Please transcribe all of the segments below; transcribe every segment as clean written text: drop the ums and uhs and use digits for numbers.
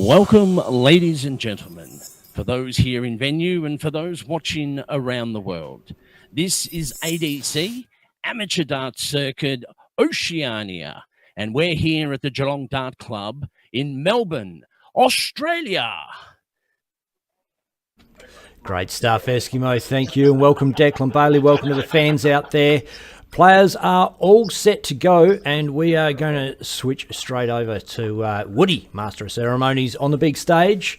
Welcome, ladies and gentlemen, for those here in venue and for those watching around the world. This is ADC Amateur Dart Circuit Oceania, and we're here at the Geelong Dart Club in Melbourne, Australia. Great stuff, Eskimo. Thank you, and welcome, Declan Bailey. Welcome to the fans out there. Players are all set to go, and we are going to switch straight over to Woody, Master of Ceremonies, on the big stage.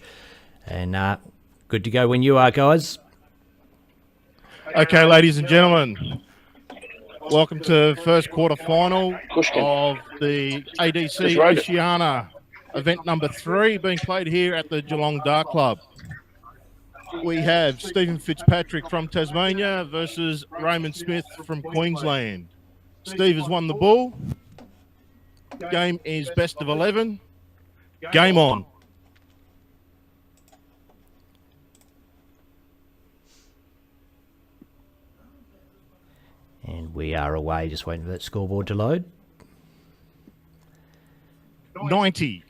And good to go when you are, guys. Okay, ladies and gentlemen, welcome to first quarter final of the ADC Oceania event number 3 being played here at the Geelong Dart Club. We have Stephen Fitzpatrick from Tasmania versus Raymond Smith from Queensland. Steve has won the ball. Game is best of 11. Game on. And we are away, just waiting for that scoreboard to load. 90.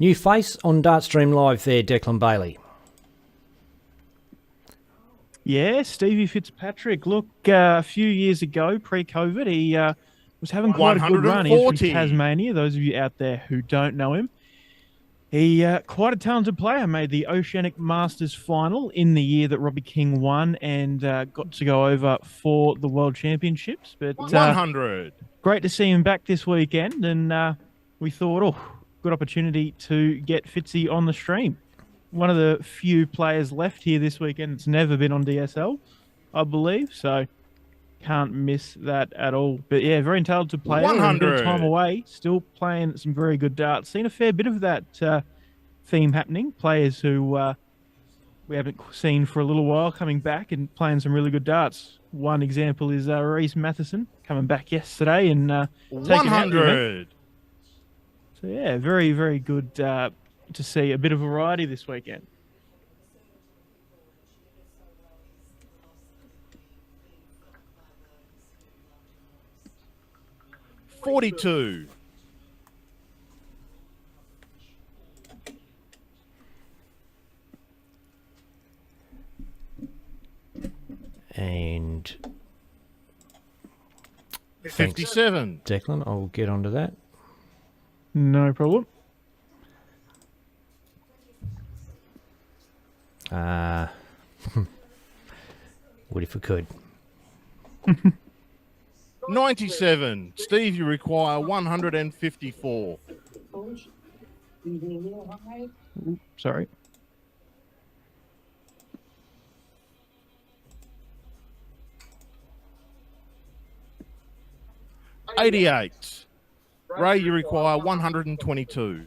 New face on Dartstream Live there, Declan Bailey. Yeah, Stevie Fitzpatrick. Look, a few years ago, pre-COVID, he was having quite a good run. He's from Tasmania, those of you out there who don't know him. He quite a talented player, made the Oceanic Masters final in the year that Robbie King won and got to go over for the World Championships. But 100. Great to see him back this weekend, and we thought, oh, good opportunity to get Fitzy on the stream. One of the few players left here this weekend that's never been on DSL, I believe, so can't miss that at all. But yeah, very talented player. 100. A bit of time away, still playing some very good darts. Seen a fair bit of that theme happening. Players who we haven't seen for a little while coming back and playing some really good darts. One example is Reese Matheson coming back yesterday and taking 100. So yeah, very, very good to see a bit of variety this weekend. $42. And 57. Declan, I'll get onto that. No problem. What if we could? 97. Steve, you require 154. Sorry. $88. Ray, you require 122.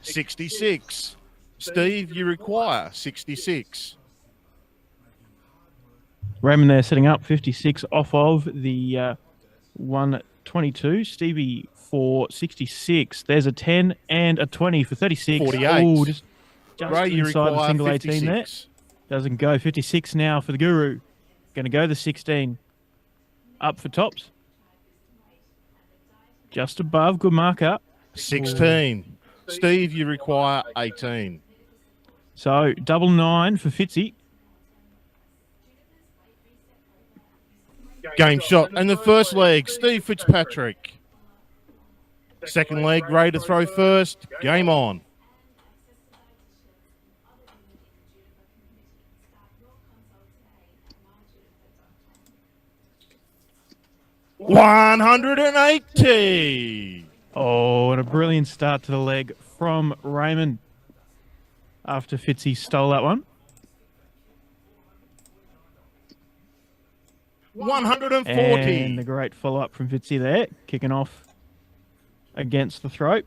$66. Steve, you require 66. Raymond there setting up 56 off of the 122. Stevie for 66. There's a 10 and a 20 for 36. 48. Ooh, just Ray, you inside the require single 56. 18 there. Doesn't go. 56 now for the Guru. Going to go the 16. Up for tops. Just above. Good mark up. 16. Steve, you require 18. So, double 9 for Fitzy. Game shot. And the first leg, Steve Fitzpatrick. Second leg, Ray to throw first. Game on. $180. Oh, and a brilliant start to the leg from Raymond after Fitzy stole that one. 140. And the great follow-up from Fitzy there, kicking off against the throat.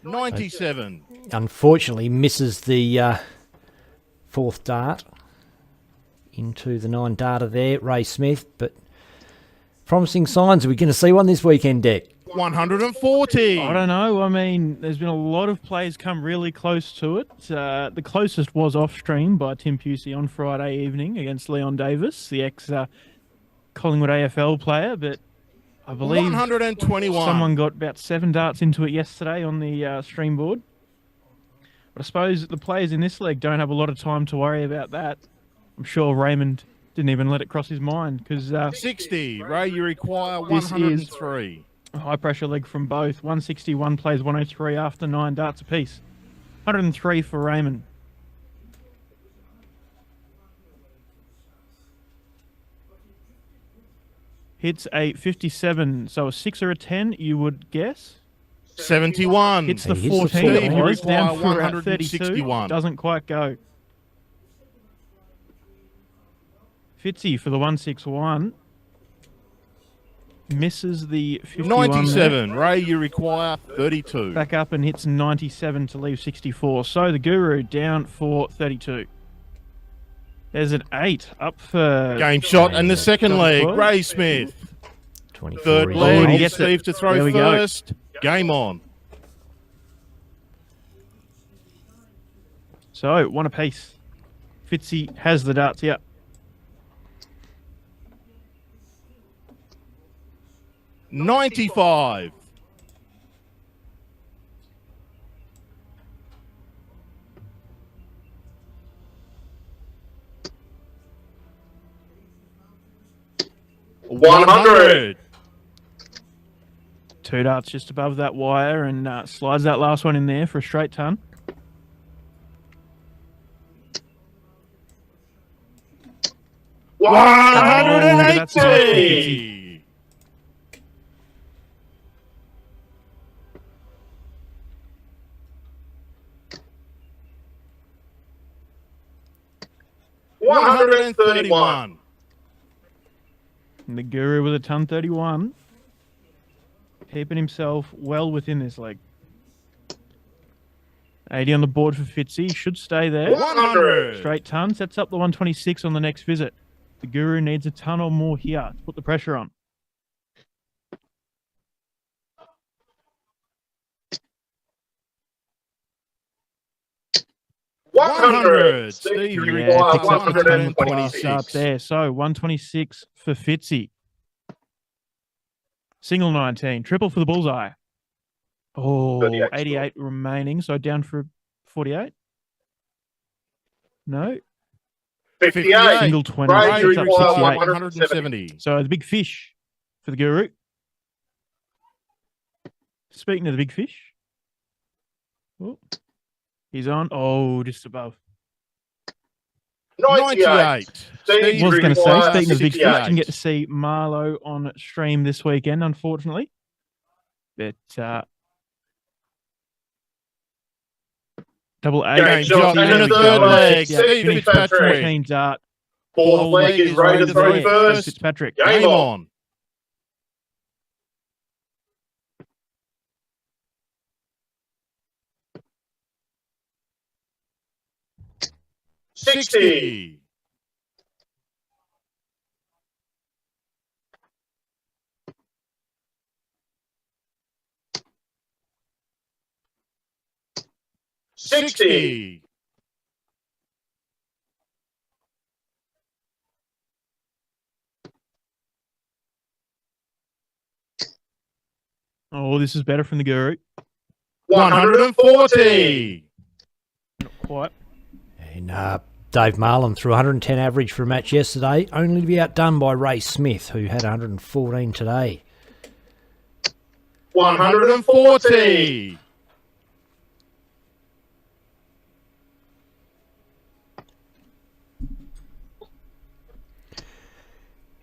$97. Unfortunately, misses the fourth dart into the 9 darter there, Ray Smith, but Promising signs. Are we going to see one this weekend, Deck? 140. I don't know. I mean, there's been a lot of players come really close to it. The closest was off stream by Tim Pusey on Friday evening against Leon Davis, the ex-Collingwood AFL player. But I believe 121. someone got about 7 darts into it yesterday on the stream board. But I suppose the players in this leg don't have a lot of time to worry about that. I'm sure Raymond didn't even let it cross his mind because 60. Ray, you require 103. high pressure leg from both. 161 plays 103 after 9 darts apiece. 103 for Raymond. Hits a 57, so a 6 or a 10, you would guess. 71. Hits the He hits the 14, 14. or it's down Require for about 32. 161. Doesn't quite go. Fitzy for the 161. Misses the 51 97. there. Ray, you require 32. Back up and hits 97 to leave 64. So the Guru down for 32. There's an 8 up for... Game shot in the second leg. 12. Ray Smith. 24. Third is leg. he on. gets Steve it. to There throw we go. first. Game on. So, one apiece. Fitzy has the darts here. $95. $100. 2 darts just above that wire and slides that last one in there for a straight ton. That's nice. 180. $131. And the Guru with a ton 31. Keeping himself well within this leg. 80 on the board for Fitzy. Should stay there. 100. Straight ton. Sets up the 126 on the next visit. The Guru needs a ton or more here to put the pressure on. 100. Steve, you require picks up the 126. Up there. So 126 for Fitzy. Single 19. Triple for the bullseye. Oh, 88 remaining. So down for 48. No. 58. Single 20. Ray, you Picks up require 68. 170. So the big fish for the Guru. Speaking of the big fish. Oh, he's on. Oh, just above. 98. Steve, Was going to say, require speaking of big fish, 68. didn't get to see Marlowe on stream this weekend, unfortunately. But double A. Game shot in the third leg. Steve Fitzpatrick. 14 dart. Fourth leg is Ray to throw first. Fitzpatrick. Game on. $60. $60. Oh, this is better from the Guru. 140. Not quite. And Dave Marlin threw 110 average for a match yesterday, only to be outdone by Ray Smith, who had 114 today. 140.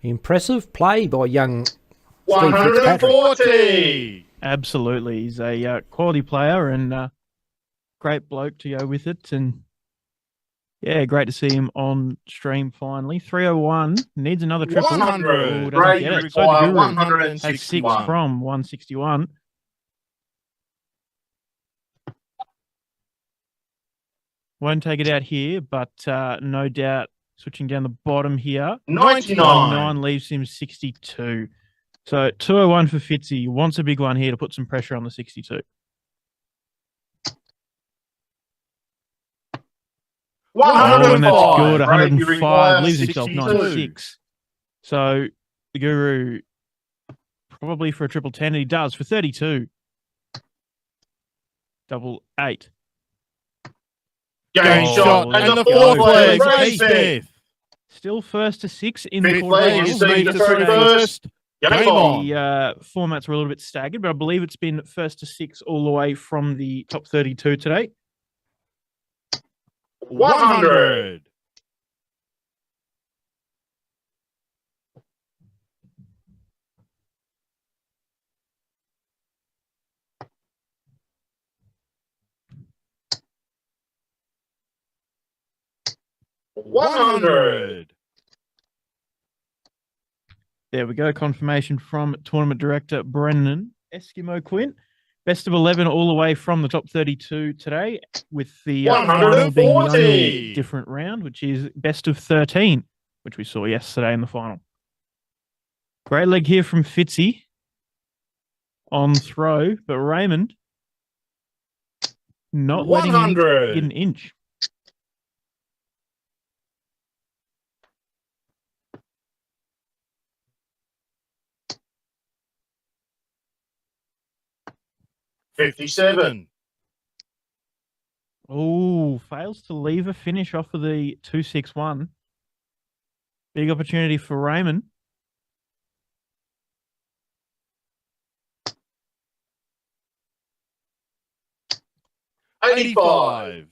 Impressive play by young Steve Fitzpatrick. 140. Absolutely. He's a quality player and great bloke to go with it. And yeah, great to see him on stream finally. 301 needs another triple. 100. Doesn't Ray, get you it. So the require Guru has 6 161. from 161. Won't take it out here, but no doubt switching down the bottom here. 99. 99 leaves him 62. So 201 for Fitzy. Wants a big one here to put some pressure on the 62. 105. And that's good. 105 leaves 62. himself 96. So the Guru probably for a triple 10. And he does for 32. Double 8. Game shot. And the fourth leg. Fifth. Still first to 6 in the Fifth leg. quarterfinals. Needs to throw first. Game on. The formats were a little bit staggered, but I believe it's been first to 6 all the way from the top 32 today. 100. 100. There we go. Confirmation from tournament director Brendan Eskimo Quinn. Best of 11 all the way from the top 32 today, with the final being the only different round, which is best of 13, which we saw yesterday in the final. Great leg here from Fitzy on throw, but Raymond not letting him get an inch. 57. Oh, fails to leave a finish off of the 261. Big opportunity for Raymond. $85.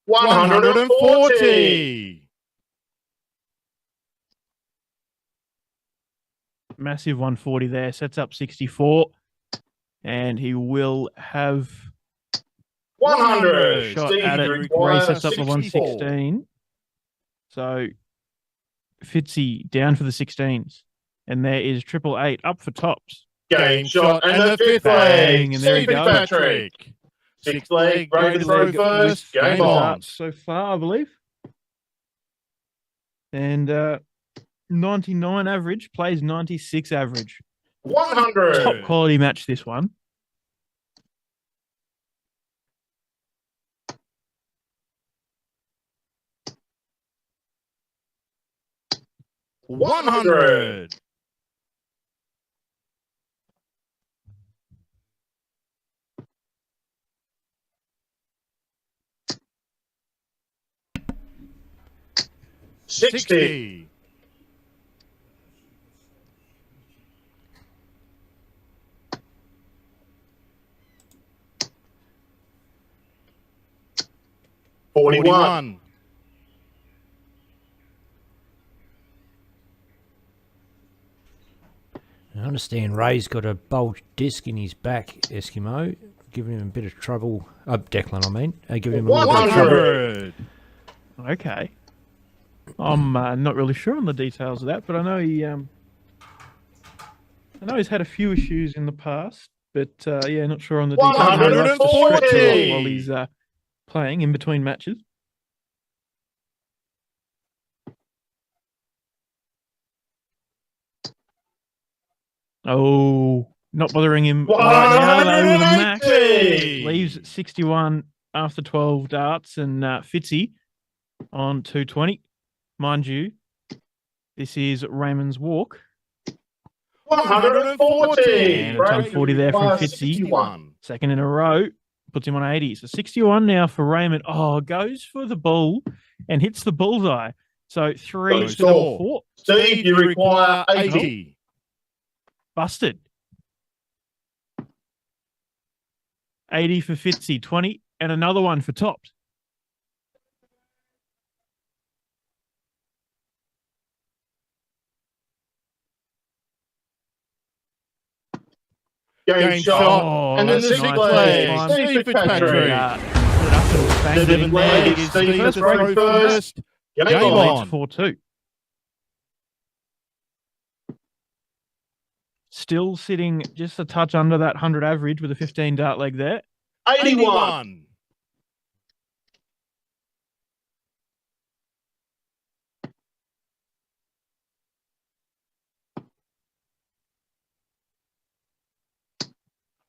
140. Massive 140 there. Sets up 64. And he will have 100. Shot at it. Ray sets up the 116. So Fitzy down for the 16s. And there is 888 up for tops. Game shot and the fifth leg. And there he goes. Patrick. Sixth leg, ready to throw first. Game on. So far, I believe. And 99 average, plays 96 average. 100. Top quality match, this one. $100. 60. 41. 'I understand Ray's got a bulge disc in his back, Eskimo, giving him a bit of trouble. Declan, I mean. Giving him a little bit of trouble. Okay. I'm not really sure on the details of that, but I know he's had a few issues in the past, but yeah, not sure on the details. 140 while he's playing in between matches. Oh, not bothering him right now though with a max. Leaves 61 after 12 darts, and Fitzy on 220. Mind you, this is Raymond's walk. 140. And a ton 40 there from Fitzy. 61. Second in a row. Puts him on 80. So 61 now for Raymond. Oh, goes for the bull and hits the bullseye. So 3 to 4. Steve, you require 80. Busted. 80 for Fitzy. 20. And another one for tops. Game shot. And then the sixth leg. Steve Fitzpatrick. Seventh leg. Steve to throw first. Game on. 4-2. Still sitting just a touch under that 100 average with a 15 dart leg there. 81.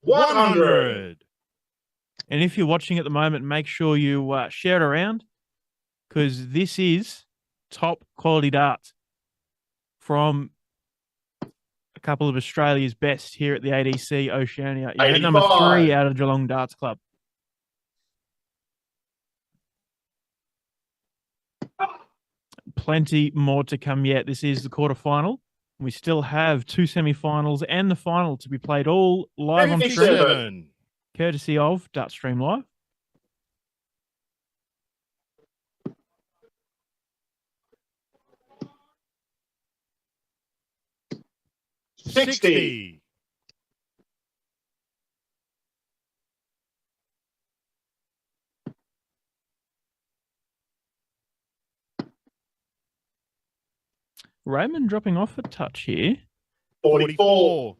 $100. And if you're watching at the moment, make sure you share it around, because this is top quality darts from a couple of Australia's best here at the ADC Oceania event number 3 out of Geelong Darts Club. Plenty more to come yet. This is the quarterfinal. We still have 2 semi-finals and the final to be played all live on stream, courtesy of Dartstream Live. $60. Raymond dropping off a touch here. 44.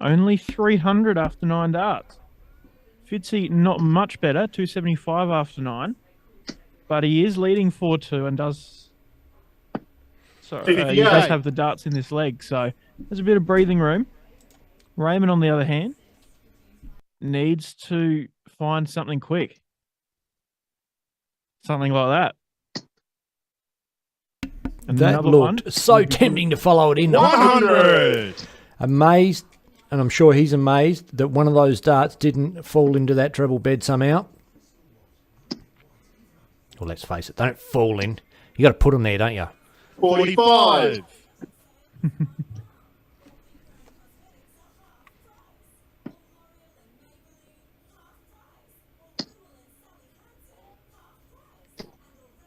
Only 300 after 9 darts. Fitzy not much better, 275 after 9. But he is leading 4-2 and does... Sorry, he does have the darts in this leg, so there's a bit of breathing room. Raymond, on the other hand, needs to find something quick. Something like that. That looked so tempting to follow it in. 100. Amazed, and I'm sure he's amazed, that one of those darts didn't fall into that treble bed somehow. Well, let's face it, they don't fall in. You got to put them there, don't you? 45.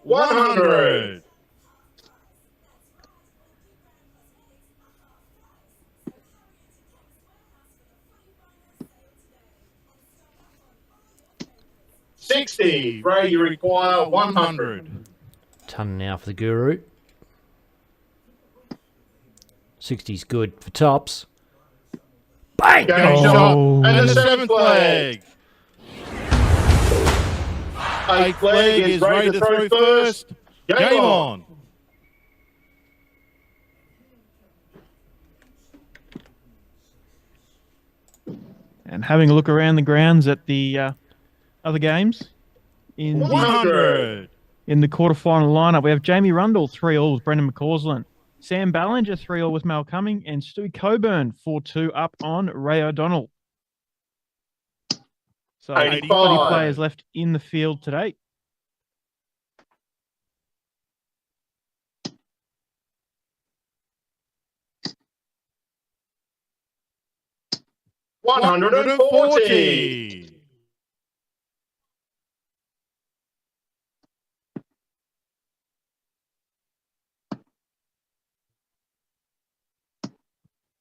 $100. $60. Ray, you require 100. Ton now for the Guru. 60's good for tops. Bang! Game shot. And the 7th leg. 8th leg is Ray to throw first. Game on. And having a look around the grounds at the other games in 100. In the quarterfinal lineup, we have Jamie Rundle 3-all with Brendan McCausland, Sam Ballinger 3-all with Mal Cumming, and Stewie Coburn 4-2 up on Ray O'Donnell. So 80 players left in the field today. $140.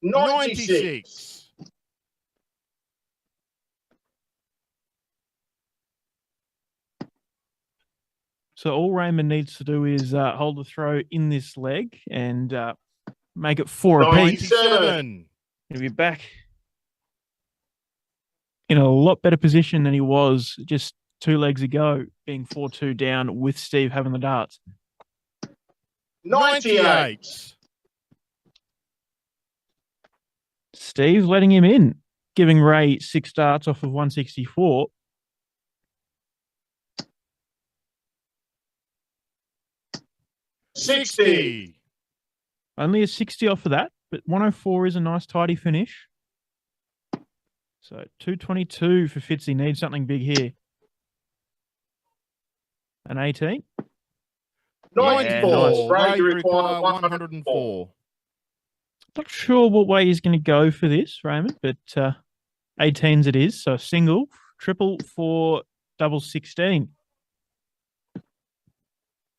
$96. So all Raymond needs to do is hold the throw in this leg and make it 4 apiece. 97. He'll be back in a lot better position than he was just 2 legs ago, being 4-2 down with Steve having the darts. 98. Steve letting him in, giving Ray 6 darts off of 164. $60. Only a 60 off of that, but 104 is a nice tidy finish. So 222 for Fitzy. Needs something big here. An 18. 94. Nice. Ray, you require 104. Not sure what way he's going to go for this, Raymond, but 18s it is. So single, triple for double 16.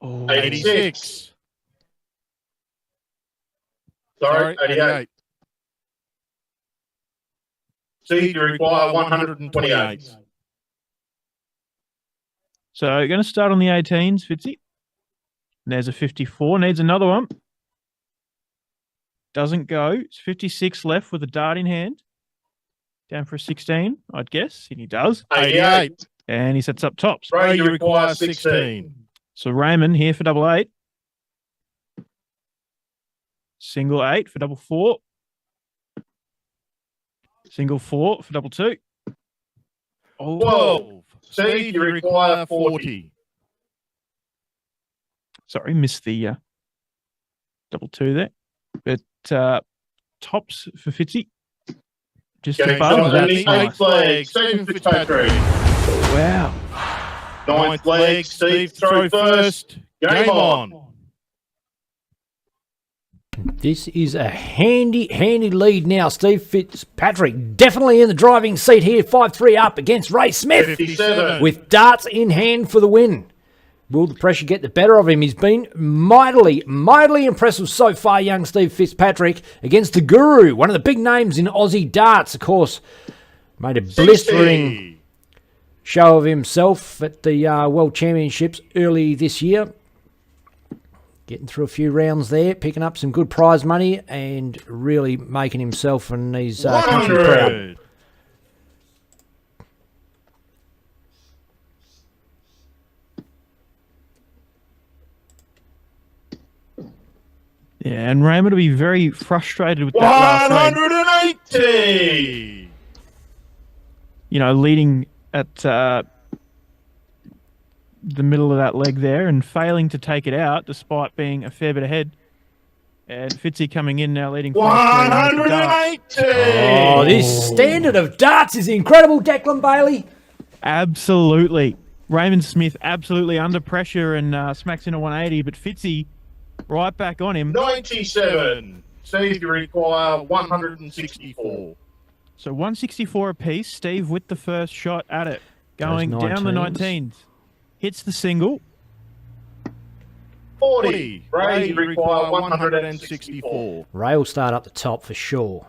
Oh, 86. Sorry, 88. So you require 128. So we're going to start on the 18s, Fitzy. There's a 54. Needs another one. Doesn't go. It's 56 left with a dart in hand. Down for a 16, I'd guess, and he does. 88. And he sets up tops. Ray, you require 16. So Raymond here for double 8. Single 8 for double 4. Single 4 for double 2. 12. Steve, you require 40. Sorry, missed the double 2 there. But tops for Fitzy. Just above. That's Eighth nice. leg, Stephen Fitzpatrick. Wow. Ninth leg, Steve throw first. Game on. This is a handy lead now. Steve Fitzpatrick definitely in the driving seat here. 5-3 up against Ray Smith 57. with darts in hand for the win. Will the pressure get the better of him? He's been mightily impressive so far, young Steve Fitzpatrick, against the Guru, one of the big names in Aussie darts, of course. Made a blistering show of himself at the World Championships early this year. Getting through a few rounds there, picking up some good prize money and really making himself and his country proud. Yeah, and Raymond will be very frustrated with that last leg. 180. You know, leading at the middle of that leg there and failing to take it out despite being a fair bit ahead. And Fitzy coming in now leading 180. Oh, this standard of darts is incredible, Declan Bailey. Absolutely. Raymond Smith absolutely under pressure and smacks in a 180, but Fitzy right back on him. 97. Steve, you require 164. So 164 apiece. Steve with the first shot at it. Going Those down the 19s. Hits the single. 40. Ray, you require 164. Ray will start up the top for sure.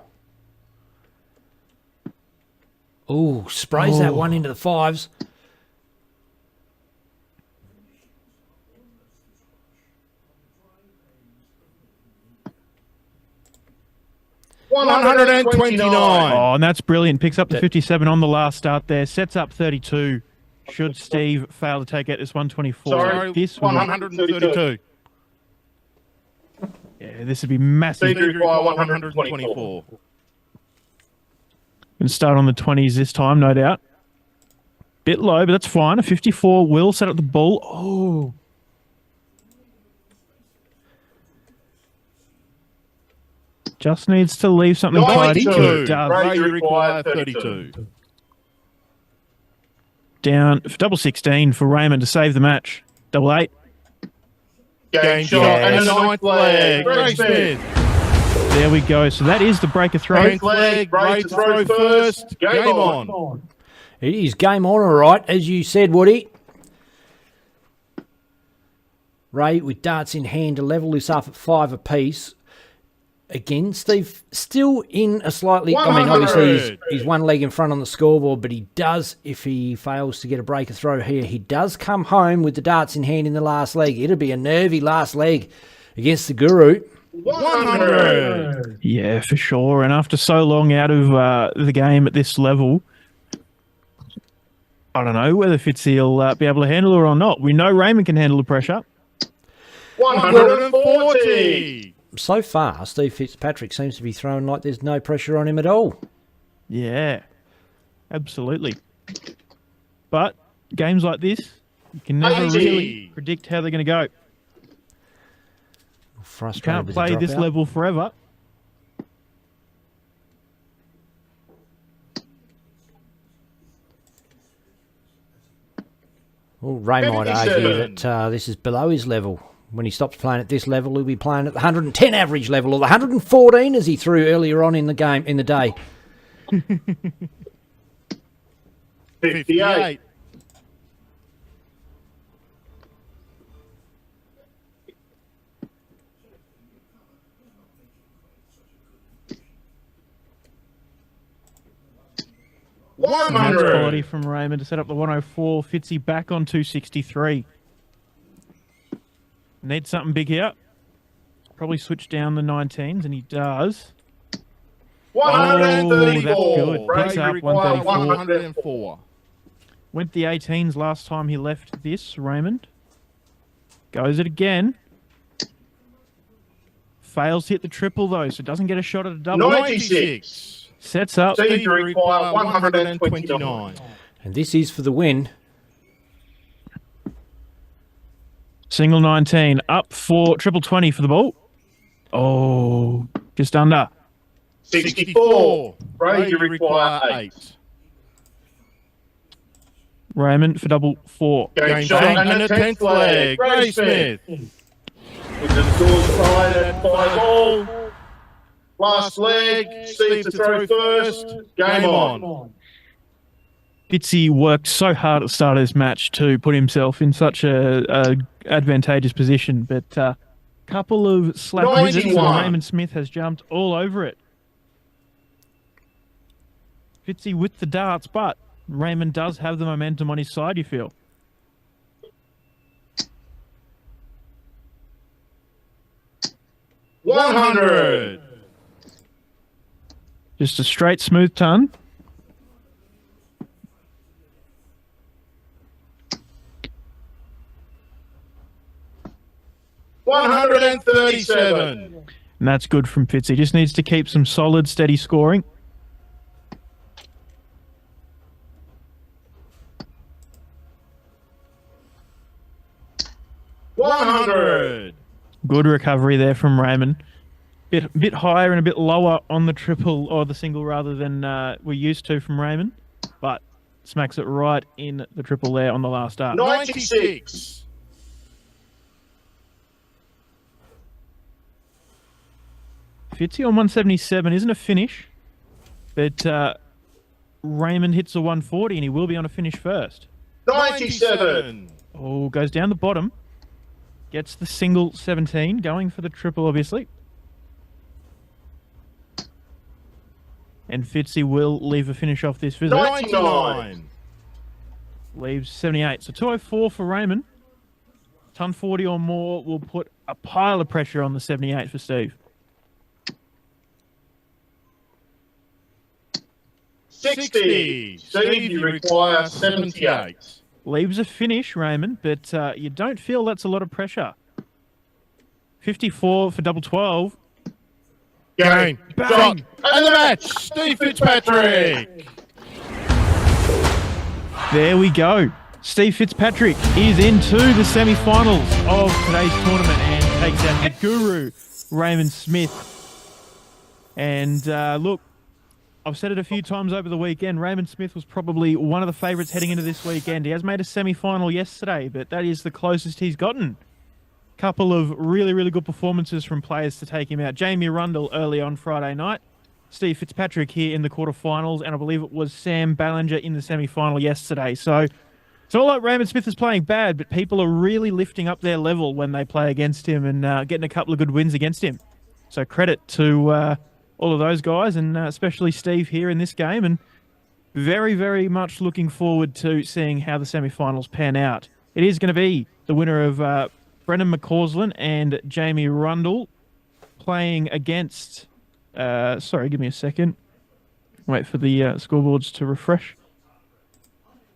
Ooh, sprays that one into the fives. $129. Oh, and that's brilliant. Picks up the 57 on the last start there. Sets up 32. Should Steve fail to take out this 124. Sorry, this 132. Yeah, this would be massive. Steve, you require 124. Going to start on the 20s this time, no doubt. Bit low, but that's fine. A 54 will set up the bull. Oh. Just needs to leave something tidy. 92. Does. Ray, you require 32. Down for double 16 for Raymond to save the match. Double 8. Game shot and a ninth leg. Ray Smith. There we go. So that is the breaker throw. Ninth leg. Ray to throw first. Game on. It is game on, all right, as you said, Woody. Ray with darts in hand to level this up at 5 apiece. Again, Steve still in a slightly... 100. I mean, obviously he's one leg in front on the scoreboard, but he does, if he fails to get a breaker throw here, he does come home with the darts in hand in the last leg. It'll be a nervy last leg against the Guru. 100. Yeah, for sure. And after so long out of the game at this level, I don't know whether Fitzy will be able to handle it or not. We know Raymond can handle the pressure. 140. So far, Steve Fitzpatrick seems to be throwing like there's no pressure on him at all. Yeah, absolutely. But games like this, you can never 80. really predict how they're going to go. Frustrated You can't with the play this dropout. level forever. Well, Ray might argue 77. that this is below his level. When he stops playing at this level, he'll be playing at the 110 average level, or the 114 as he threw earlier on in the game, in the day. 58. Match 100. quality from Raymond to set up the 104. Fitzy back on 263. Need something big here. Probably switch down the 19s, and he does. 134. Oh, that's good. Picks up Bravery requires 134. 104. Went the 18s last time he left this, Raymond. Goes it again. Fails to hit the triple, though, so doesn't get a shot at a double. 96. Sets up. Steve require 129. And this is for the win. Single 19. Up for triple 20 for the ball. Oh, just under. 64. Bravery require 8. Raymond for double 4. Game shot and the 10th flag. Ray Smith. Into the score side at 5 all. Last leg. Steve to throw first. Game on. Fitzy worked so hard at the start of this match to put himself in such a advantageous position, but couple of slap visits and Raymond Smith has jumped all over it. Fitzy with the darts, but Raymond does have the momentum on his side, you feel. $100. Just a straight, smooth ton. $137. And that's good from Fitzy. Just needs to keep some solid, steady scoring. $100. Good recovery there from Raymond. Bit higher and a bit lower on the triple, or the single rather, than we're used to from Raymond. But smacks it right in the triple there on the last dart. 96. Fitzy on 177 isn't a finish, but Raymond hits a 140 and he will be on a finish first. 97. Oh, goes down the bottom. Gets the single 17, going for the triple, obviously. And Fitzy will leave a finish off this visit. 99. Leaves 78. So 204 for Raymond. Ton 40 or more will put a pile of pressure on the 78 for Steve. 60. Steve, you require 78. Leaves a finish, Raymond, but you don't feel that's a lot of pressure. 54 for double 12. Game. Bang. Shot. And the match. Steve Fitzpatrick. There we go. Steve Fitzpatrick is into the semi-finals of today's tournament and takes out the guru, Raymond Smith. And look, I've said it a few times over the weekend. Raymond Smith was probably one of the favourites heading into this weekend. He has made a semi-final yesterday, but that is the closest he's gotten. Couple of really, really good performances from players to take him out. Jamie Rundle early on Friday night. Steve Fitzpatrick here in the quarterfinals, and I believe it was Sam Ballinger in the semi-final yesterday. So it's not like Raymond Smith is playing bad, but people are really lifting up their level when they play against him and getting a couple of good wins against him. So credit to all of those guys, and especially Steve here in this game, and very, very much looking forward to seeing how the semi-finals pan out. It is going to be the winner of Brendan McCausland and Jamie Rundle playing against... sorry, give me a second. Wait for the scoreboards to refresh.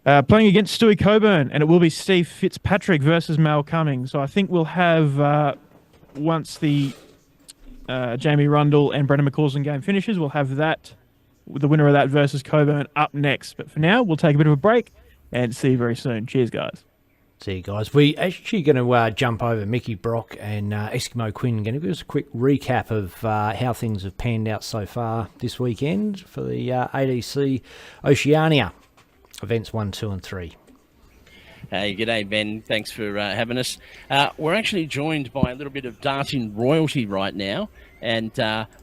Playing against Stewie Coburn, and it will be Steve Fitzpatrick versus Mal Cummings. So I think we'll have, once the Jamie Rundle and Brendan McCausland game finishes, we'll have that, the winner of that versus Coburn, up next. But for now, we'll take a bit of a break and see you very soon. Cheers, guys. See you guys. We actually going to jump over Mickey Brock and Eskimo Quinn. Going to give us a quick recap of how things have panned out so far this weekend for the ADC Oceania events 1, 2 and 3. Hey, g'day, Ben. Thanks for having us. We're actually joined by a little bit of darting royalty right now, and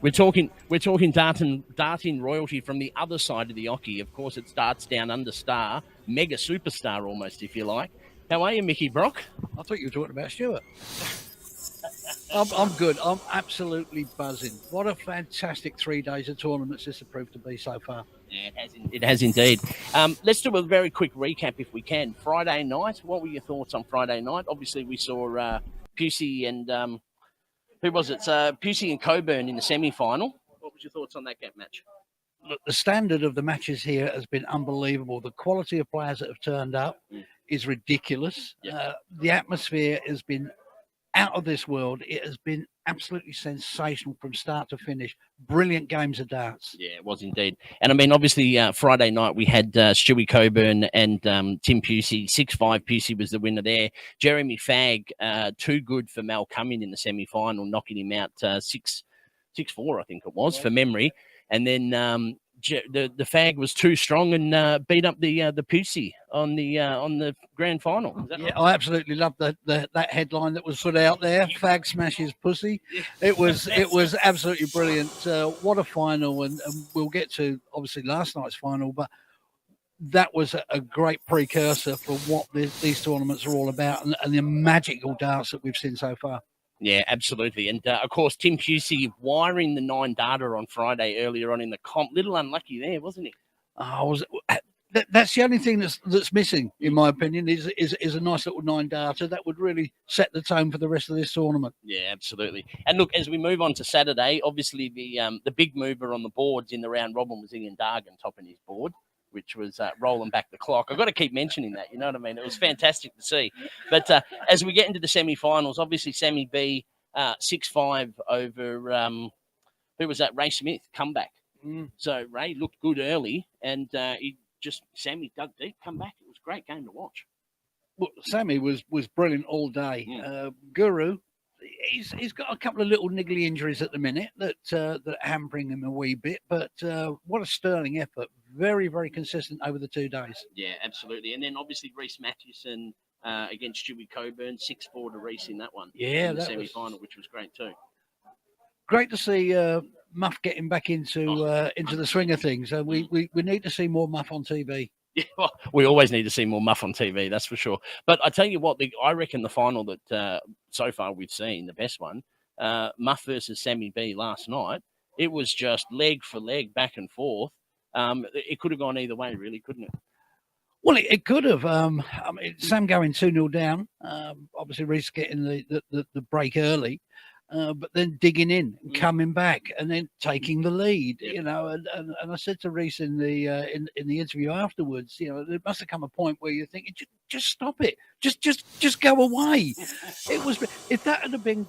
we're talking darting royalty from the other side of the Oki. Of course, it's darts down under star, mega superstar almost, if you like. How are you, Mickey Brock? I thought you were talking about Stuart. I'm good. I'm absolutely buzzing. What a fantastic 3 days of tournaments this has proved to be so far. Yeah, it has indeed. Let's do a very quick recap if we can. Friday night, what were your thoughts on Friday night? Obviously, we saw Pusey and who was it? Pusey and Coburn in the semi-final. was your thoughts on that match? Look, the standard of the matches here has been unbelievable. The quality of players that have turned up is ridiculous. Yeah. The atmosphere has been out of this world. It has been absolutely sensational from start to finish. Brilliant games of darts. Yeah, it was indeed. And I mean, obviously, Friday night we had Stewie Coburn and Tim Pusey. 6-5 Pusey was the winner there. Jeremy Fagg, too good for Mal Cumming in the semi-final, knocking him out 6-4, I think it was, for memory. And then the Fag was too strong and beat up the Pusey on the grand final. Is that right? I absolutely love that headline that was put out there. Fag smashes pussy. It was absolutely brilliant. What a final, and we'll get to obviously last night's final, but that was a great precursor for what these tournaments are all about, and the magical darts that we've seen so far. Yeah, absolutely. And, of course, Tim Pusey wiring the 9 data on Friday earlier on in the comp. Little unlucky there, wasn't he? That's the only thing that's missing, in my opinion, is a nice little 9 data. That would really set the tone for the rest of this tournament. Yeah, absolutely. And, look, as we move on to Saturday, obviously the big mover on the boards in the round robin was Ian Dargan topping his board, which was rolling back the clock. I've got to keep mentioning that, you know what I mean? It was fantastic to see. But as we get into the semi-finals, obviously Sammy B, 6-5 over, who was that? Ray Smith, comeback. So Ray looked good early, and Sammy dug deep, come back. It was a great game to watch. Well, Sammy was brilliant all day. Guru, he's got a couple of little niggly injuries at the minute that hampering him a wee bit, but what a sterling effort. Very, very consistent over the 2 days. Yeah, absolutely. And then obviously Reece Mathewson against Stewie Coburn, 6-4 to Reece in that one. Yeah, in the semi-final, which was great too. Great to see Muff getting back into the swing of things. We need to see more Muff on TV. Yeah, well, we always need to see more Muff on TV, that's for sure. But I tell you what, I reckon the final that so far we've seen, the best one, Muff versus Sammy B last night, it was just leg for leg, back and forth. It could have gone either way, really, couldn't it? Well, it could have. Sam going 2-0 down. Obviously, Reece getting the break early, but then digging in and coming back and then taking the lead. Yeah. You know, and I said to Reece in the interview afterwards, you know, there must have come a point where you're thinking, just stop it, just go away. It was, if that had been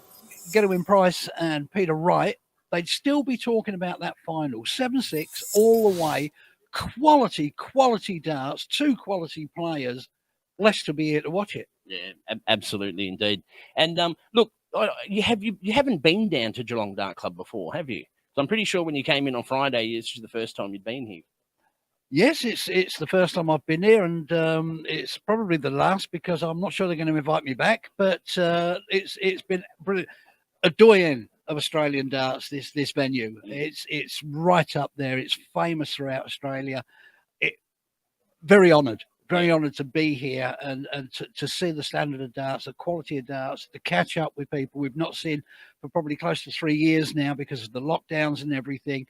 Gedwin Price and Peter Wright, they'd still be talking about that final. 7-6 all the way. Quality darts, 2 quality players. Blessed to be here to watch it. Yeah, absolutely, indeed. And look, you haven't been down to Geelong Dart Club before, have you? So I'm pretty sure when you came in on Friday, this was the first time you'd been here. Yes, it's the first time I've been here, and it's probably the last because I'm not sure they're going to invite me back. But it's been brilliant. A doyen of Australian darts, this venue. It's right up there. It's famous throughout Australia. Very honoured to be here and to see the standard of darts, the quality of darts, to catch up with people we've not seen for probably close to 3 years now because of the lockdowns and everything.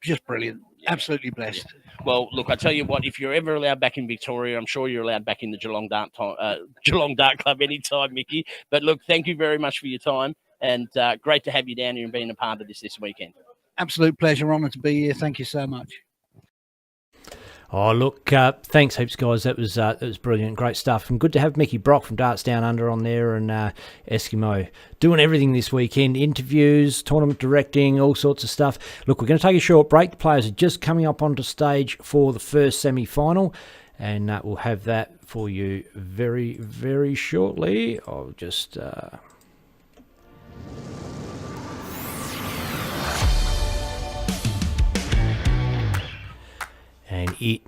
Just brilliant. Yeah. Absolutely blessed. Yeah. Well, look, I tell you what, if you're ever allowed back in Victoria, I'm sure you're allowed back in the Geelong Dart Club anytime, Mickey. But look, thank you very much for your time. And great to have you down here and being a part of this weekend. Absolute pleasure, honour to be here. Thank you so much. Oh, look, thanks heaps, guys. That was brilliant. Great stuff. And good to have Mickey Brock from Darts Down Under on there, and Eskimo doing everything this weekend. Interviews, tournament directing, all sorts of stuff. Look, we're going to take a short break. The players are just coming up onto stage for the first semi-final, and we'll have that for you very, very shortly. I'll just... and it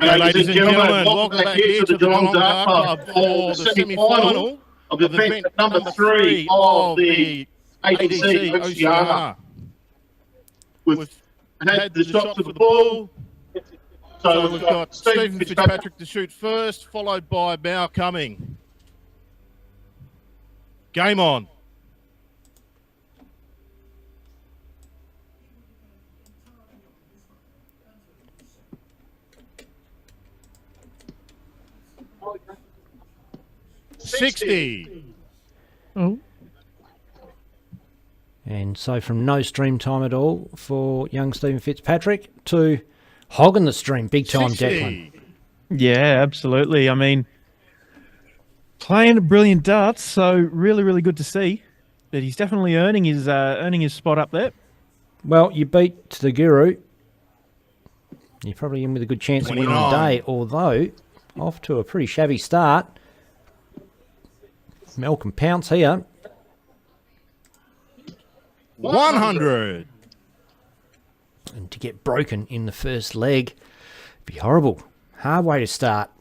Okay, ladies and gentlemen, welcome back here to the Geelong Dart Club for the semi-final of event number 3 of the ADC Oceania. We've had the shot for the ball. So we've got Stephen Fitzpatrick to shoot first, followed by Mao coming. Game on. $60. Oh. And so from no stream time at all for young Stephen Fitzpatrick to hogging the stream big time, 60. Declan. Yeah, absolutely. I mean, playing brilliant darts, so really, really good to see. But he's definitely earning his spot up there. Well, you beat the Guru. You're probably in with a good chance of winning the 29. day, although off to a pretty shabby start. Malcolm Pounce here. 100. And to get broken in the first leg, be horrible. Hard way to start.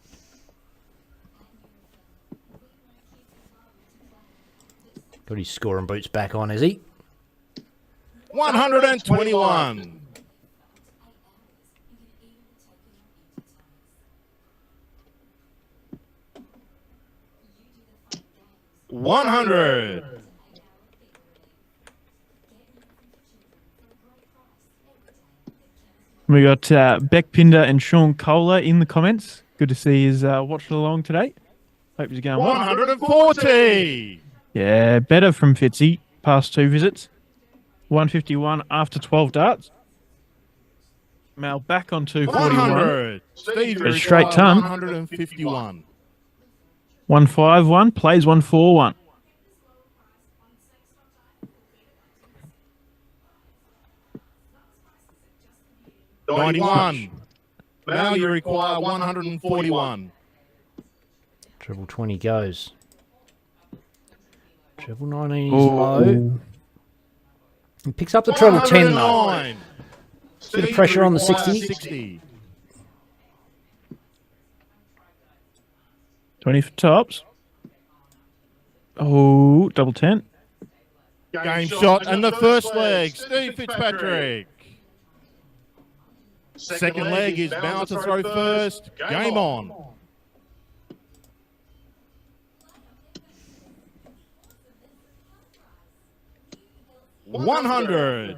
Got his scoring boots back on, is he? 121. 100. We got Beck Pinder and Sean Kohler in the comments. Good to see he's watching along today. Hope he's going well. 140. Yeah, better from Fitzy. Past 2 visits. 151 after 12 darts. Mal back on 241. 100. Steve, A straight ton. 151. 151 plays 141. $91. Now you require 141. Treble 20 goes. Treble 19 is low. He picks up the treble 10 though. 109. Bit of pressure on the Requires 60. 60. 20 for tops. Oh, double 10. Game shot and the first leg. Steve Fitzpatrick. Second leg is Mao to throw first. Game on. 100.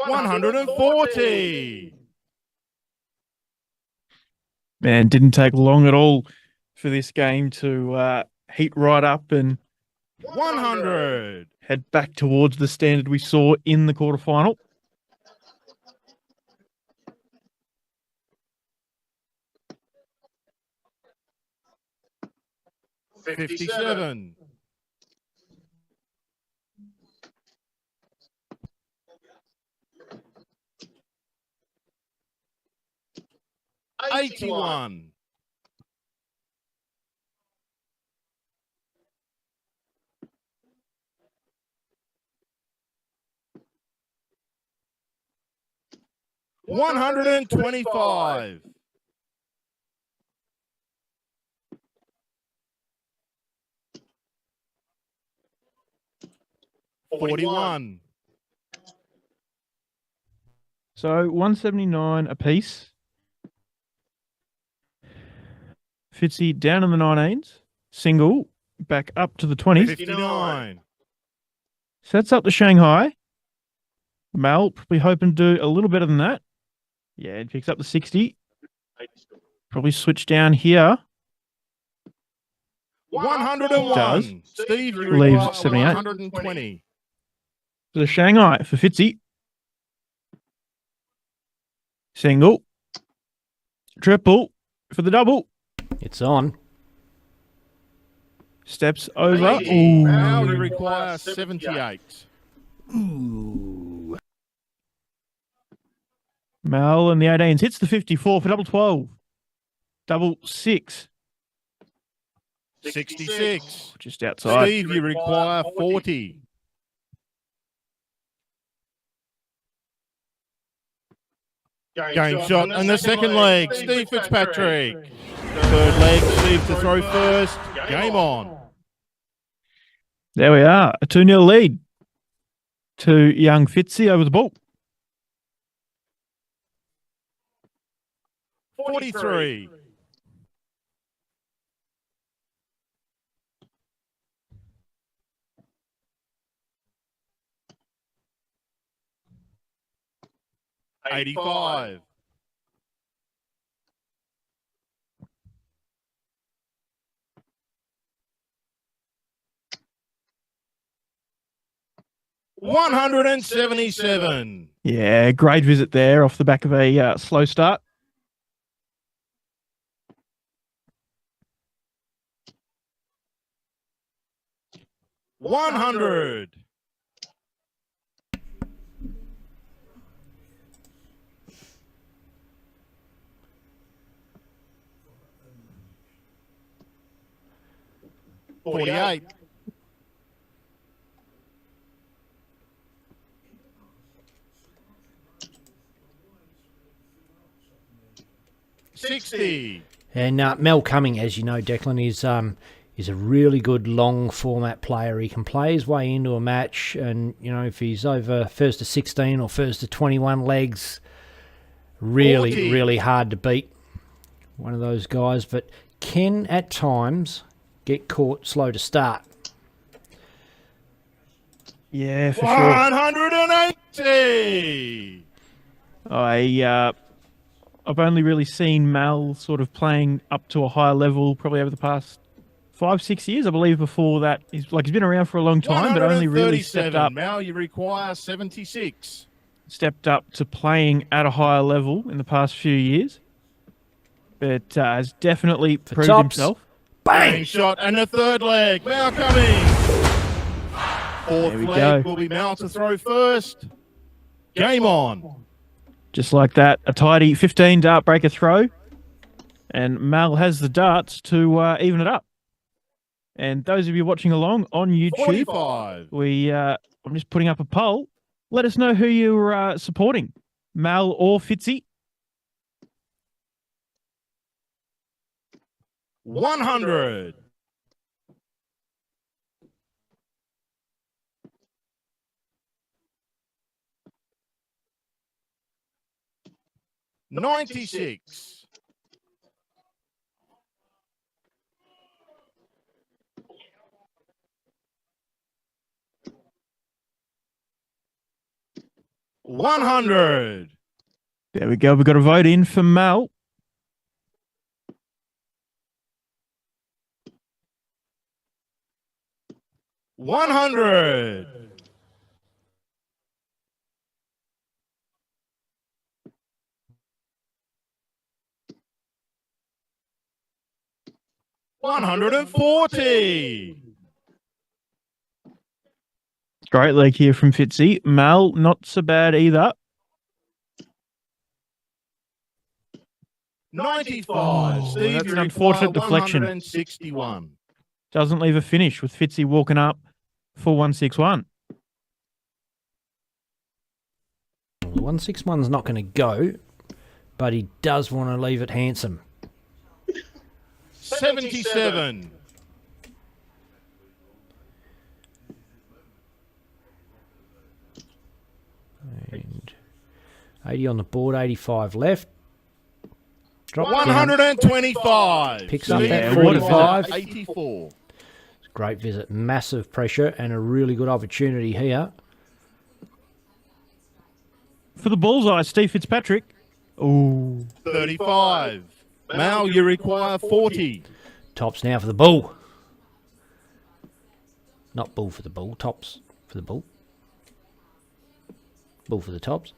140. Man, didn't take long at all for this game to heat right up and 100. head back towards the standard we saw in the quarterfinal. 57. 81. 125. 41. So 179 apiece. Fitzy down in the 19s. Single. Back up to the 20s. 59. Sets up the Shanghai. Mal probably hoping to do a little better than that. Yeah, it picks up the 60. Probably switch down here. 101. Does. Steve, you Leaves require 78. 120. The Shanghai for Fitzy. Single. Triple for the double. It's on. Steps over. 80. Ooh. Now you require 78. Ooh. Mal and the 18s hits the 54 for double 12. Double 6. 66. Just outside. Steve, you require 40. Game shot and the second leg, Steve Fitzpatrick. Third leg, Steve to throw first. Game on. There we are. A 2-0 lead to young Fitzy over the ball. 43. $85. $177. Yeah, great visit there off the back of a slow start. $100. $48. $60. And Mel Cumming, as you know, Declan, is a really good long format player. He can play his way into a match, and you know, if he's over first to 16 or first to 21 legs, really 40. really hard to beat. One of those guys, but can at times get caught slow to start. Yeah, for sure. 180. I've only really seen Mal sort of playing up to a higher level probably over the past 5-6 years. I believe before that he's been around for a long time, but only really stepped up. Mal, you require 76. Stepped up to playing at a higher level in the past few years, but has definitely proved himself. Bang shot and the third leg. Mal coming. Fourth leg will be Mal to throw first. Game on. Just like that, a tidy 15 dart breaker throw, and Mal has the darts to even it up. And those of you watching along on YouTube, 45. I'm just putting up a poll. Let us know who you're supporting, Mal or Fitzy. 100. $96. $100. There we go. We've got a vote in for Mal. $100. $140. Great leg here from Fitzy. Mal, not so bad either. 95. Steve, That's you an unfortunate require deflection. 161. Doesn't leave a finish with Fitzy walking up for 161. Well, the 161's not going to go, but he does want to leave it handsome. 77. And 80 on the board, 85 left. Drop down. 125. Picks up Steve, that you require 45. 84. Great visit. Massive pressure and a really good opportunity here. For the bullseye, Steve Fitzpatrick. Ooh. 35. Mal, you require 40. Tops now for the bull. Not bull for the bull. Tops for the bull. Bull for the tops.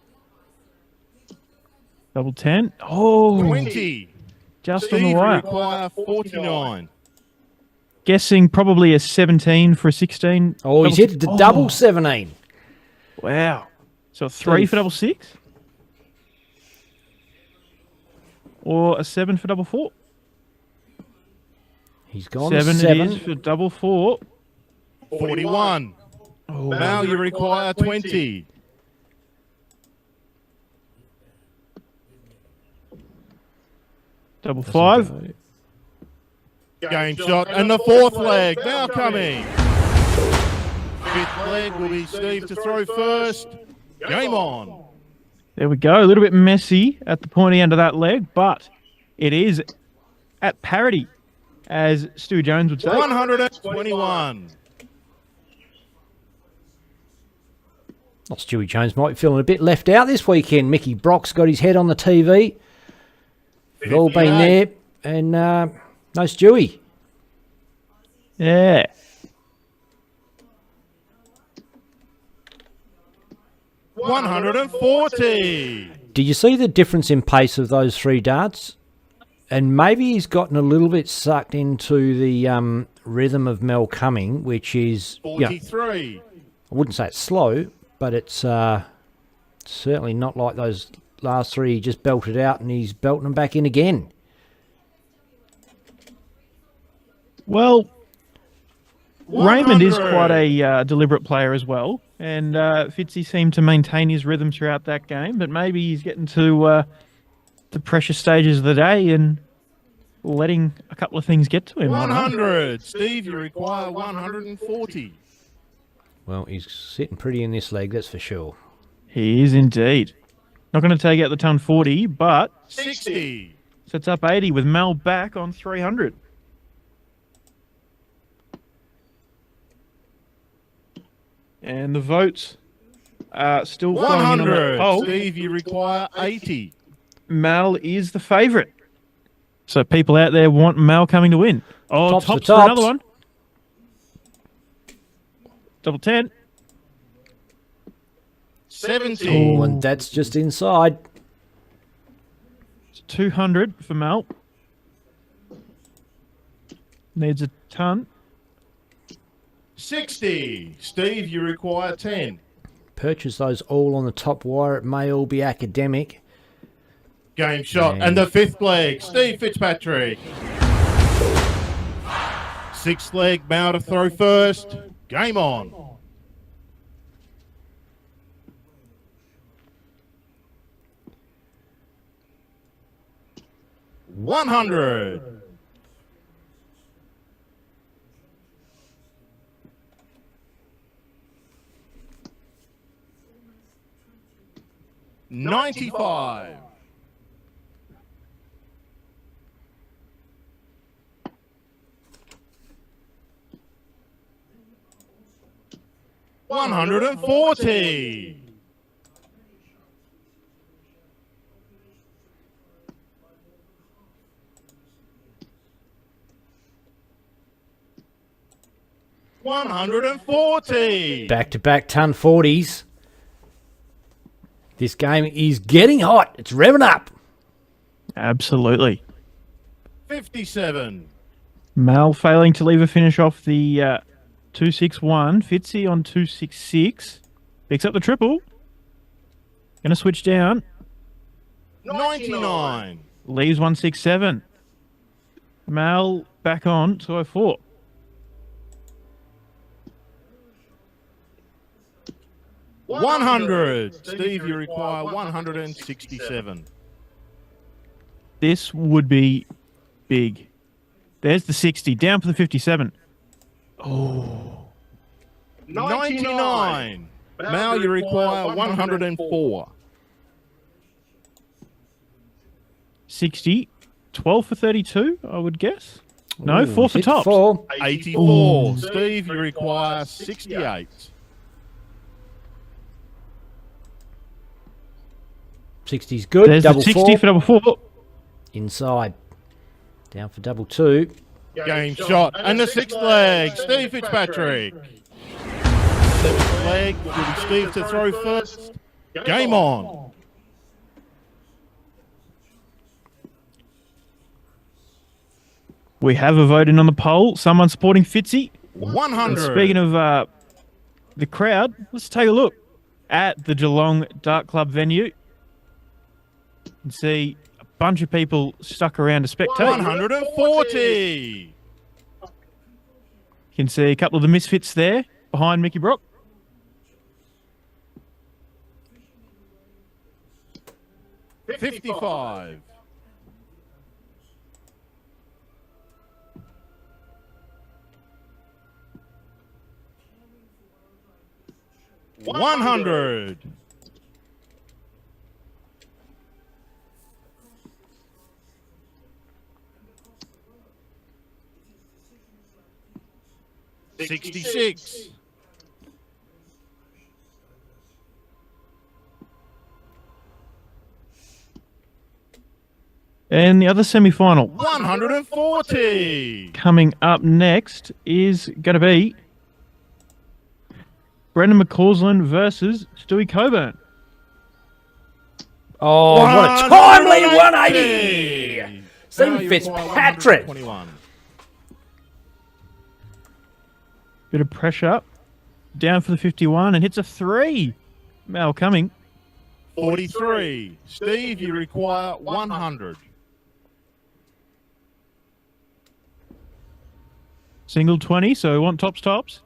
Double 10. Oh. 20. Just Steve, on the you wire. require 49. Guessing probably a 17 for a 16. Oh, he's hit the double 17. Wow. So a 3 for double 6? Or a 7 for double 4? He's gone 7 7. it is for double 4. 41. Oh, Mal, you require 20. double 5. Game shot. And the fourth leg now coming. Fifth leg will be Steve to throw first. Game on. There we go. A little bit messy at the pointy end of that leg, but it is at parity, as Stu Jones would say. 121. Well, Stewie Jones might be feeling a bit left out this weekend. Mickey Brock's got his head on the TV. We've all been there, and no Stewie. Yeah. 140. Did you see the difference in pace of those 3 darts? And maybe he's gotten a little bit sucked into the rhythm of Mel Cumming, which is 43. I wouldn't say it's slow, but it's certainly not like those last 3 he just belted out, and he's belting them back in again. Well, 100. Raymond is quite a deliberate player as well, and Fitzy seemed to maintain his rhythm throughout that game, but maybe he's getting to the pressure stages of the day and letting a couple of things get to him. 100. Steve, you require 140. Well, he's sitting pretty in this leg, that's for sure. He is indeed. Not going to take out the ton 40, but 60. sets up 80 with Mel back on 300. And the votes are still flowing in on that 100. poll. Steve, you require 80. Mal is the favourite. So people out there want Mal coming to win. Oh, Tops for tops for tops. another one. Double 10. 70. Oh, and that's just inside. It's 200 for Mal. Needs a ton. 60. Steve, you require 10. Purchase those all on the top wire. It may all be academic. Game shot. Man. And the fifth leg, Steve Fitzpatrick. Sixth leg, Mao to throw first. Game on. 100. 95. 140. 140. Back-to-back ton 40s. This game is getting hot. It's revving up. Absolutely. 57. Mal failing to leave a finish off the 261. Fitzy on 266. Picks up the triple. Going to switch down. 99. Leaves 167. Mal back on 204. 100. Steve, you require 167. This would be big. There's the 60. Down for the 57. Oh. 99. Mal, you require 104. 60. 12 for 32, I would guess. No, Ooh, 4 for hit tops. 4. 84. Steve, you require 68. 60's good. There's double the 60 4. for double 4. Inside. Down for double 2. Game shot. And the sixth leg, Steve Fitzpatrick. Seventh leg will be Steve to throw first. Game on. We have a vote in on the poll. Someone supporting Fitzy. 100. And speaking of the crowd, let's take a look at the Geelong Dart Club venue and see a bunch of people stuck around to spectate. 140. You can see a couple of the misfits there behind Mickey Brock. $55. $100. $66. And the other semi-final $140. coming up next is going to be Brendan McCausland versus Stewie Coburn. Oh, what a timely 180! Steve Fitzpatrick. Bit of pressure. Down for the 51 and hits a 3. Mal coming. 43. Steve, you require 100. Single 20, so want tops.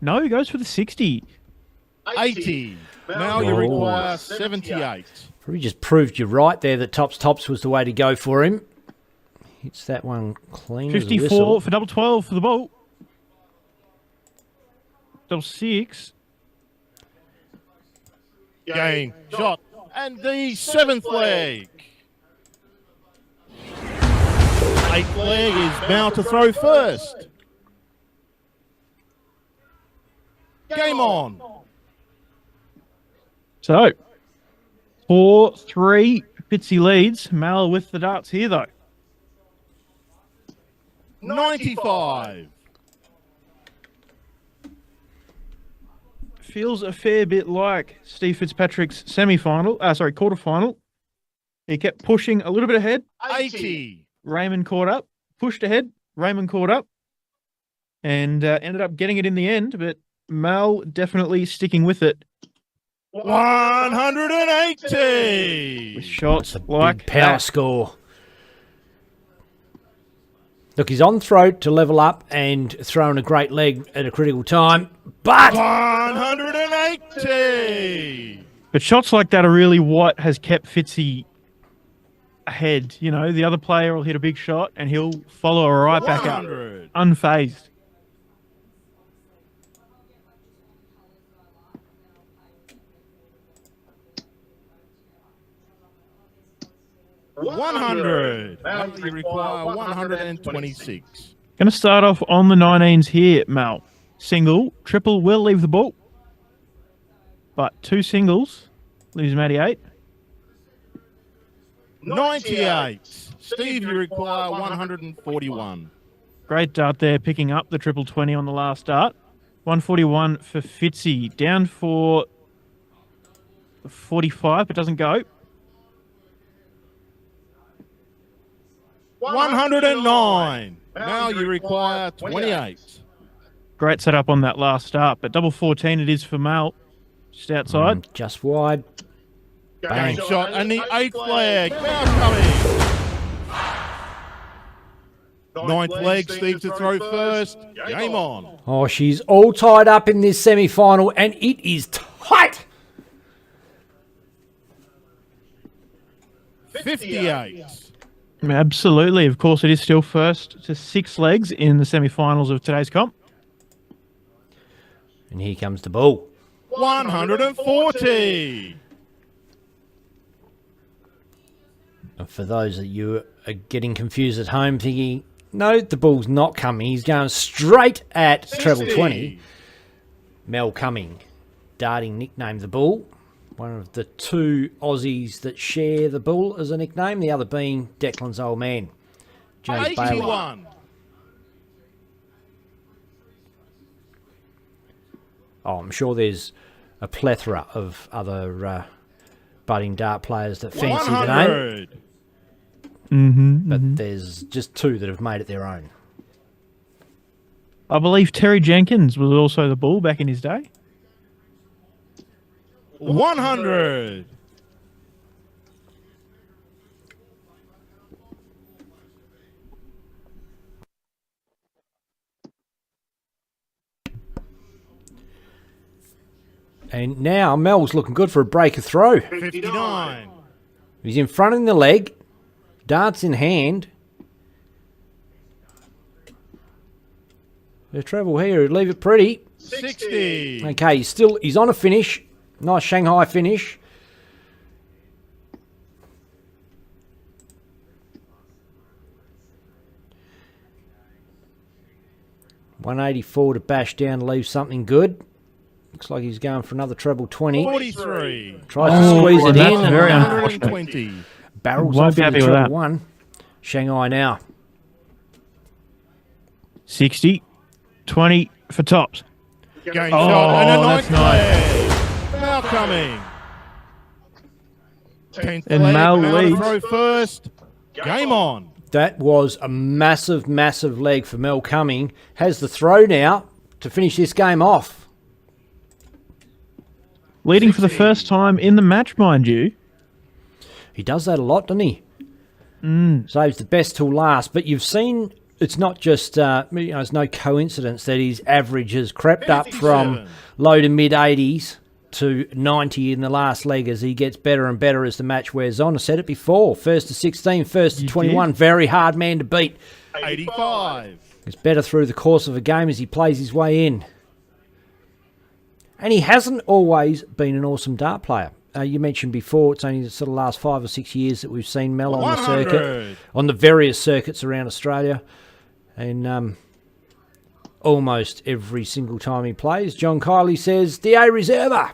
No, he goes for the 60. 80. Now you require 78. Probably just proved you right there that tops was the way to go for him. Hits that one clean 54 for double 12 for the ball. Double 6. Game, shot, and the 7th leg. 8th leg is Mal to throw first. Game on. So, 4-3. Fitzy leads. Mal with the darts here, though. 95. Feels a fair bit like Steve Fitzpatrick's quarterfinal. He kept pushing a little bit ahead. 80. Raymond caught up. Pushed ahead. Raymond caught up. And ended up getting it in the end, but Mal definitely sticking with it. 180. With shots That's a like big power that. score. Look, he's on throat to level up and throwing a great leg at a critical time, but 180. But shots like that are really what has kept Fitzy ahead. You know, the other player will hit a big shot and he'll follow right back up, 100. unfazed. $100. Now you require 126. Going to start off on the 19s here, Mal. Single, triple will leave the ball. But 2 singles leaves him 88. 98. Steve, you require 141. Great dart there, picking up the triple 20 on the last dart. 141 for Fitzy. Down for 45, but doesn't go. 109. Now you require 28. Great setup on that last start, but double 14 it is for Mal. Just outside. just wide. Game shot and the 8th flag. Now coming. 9th leg, Steve to throw first. Game on. Oh, she's all tied up in this semi-final, and it is tight. 58. Absolutely. Of course, it is still first to 6 legs in the semi-finals of today's comp. And here comes the ball. 140. And for those of you are getting confused at home, thinking, no, the ball's not coming. He's going straight at treble 20. Mel Cumming, darting nicknamed the bull. One of the 2 Aussies that share the bull as a nickname, the other being Declan's old man, James Bailey. 81. Oh, I'm sure there's a plethora of other budding dart players that fancy the name. 100. But there's just 2 that have made it their own. I believe Terry Jenkins was also the bull back in his day. 100. And now Mel's looking good for a breaker throw. 59. He's in front in the leg. Darts in hand. The treble here, leave it pretty. 60. Okay, he's on a finish. Nice Shanghai finish. $184 to bash down to leave something good. Looks like he's going for another treble 20. 43. Tries to squeeze it that's in. very 120. Barrels Won't off be in the happy with treble that. 1. Shanghai now. 60, 20 for tops. Game shot and a that's ninth leg. Mal coming. 10th And leg. Mal to leads. throw first. Game on. That was a massive, massive leg for Mel Cumming. Has the throw now to finish this game off. Leading for the first time in the match, mind you. He does that a lot, doesn't he? Saves the best till last. But you've seen, it's not just, it's no coincidence that his average has crept up from 57. low to mid 80s to 90 in the last leg as he gets better and better as the match wears on. I said it before, first to 16, first to You 21, very hard man to beat. 85. It's better through the course of a game as he plays his way in. And he hasn't always been an awesome dart player. You mentioned before, it's only the sort of last 5 or 6 years that we've seen Mel on the circuit, 100. on the various circuits around Australia. And almost every single time he plays, John Kiley says, the A reserver.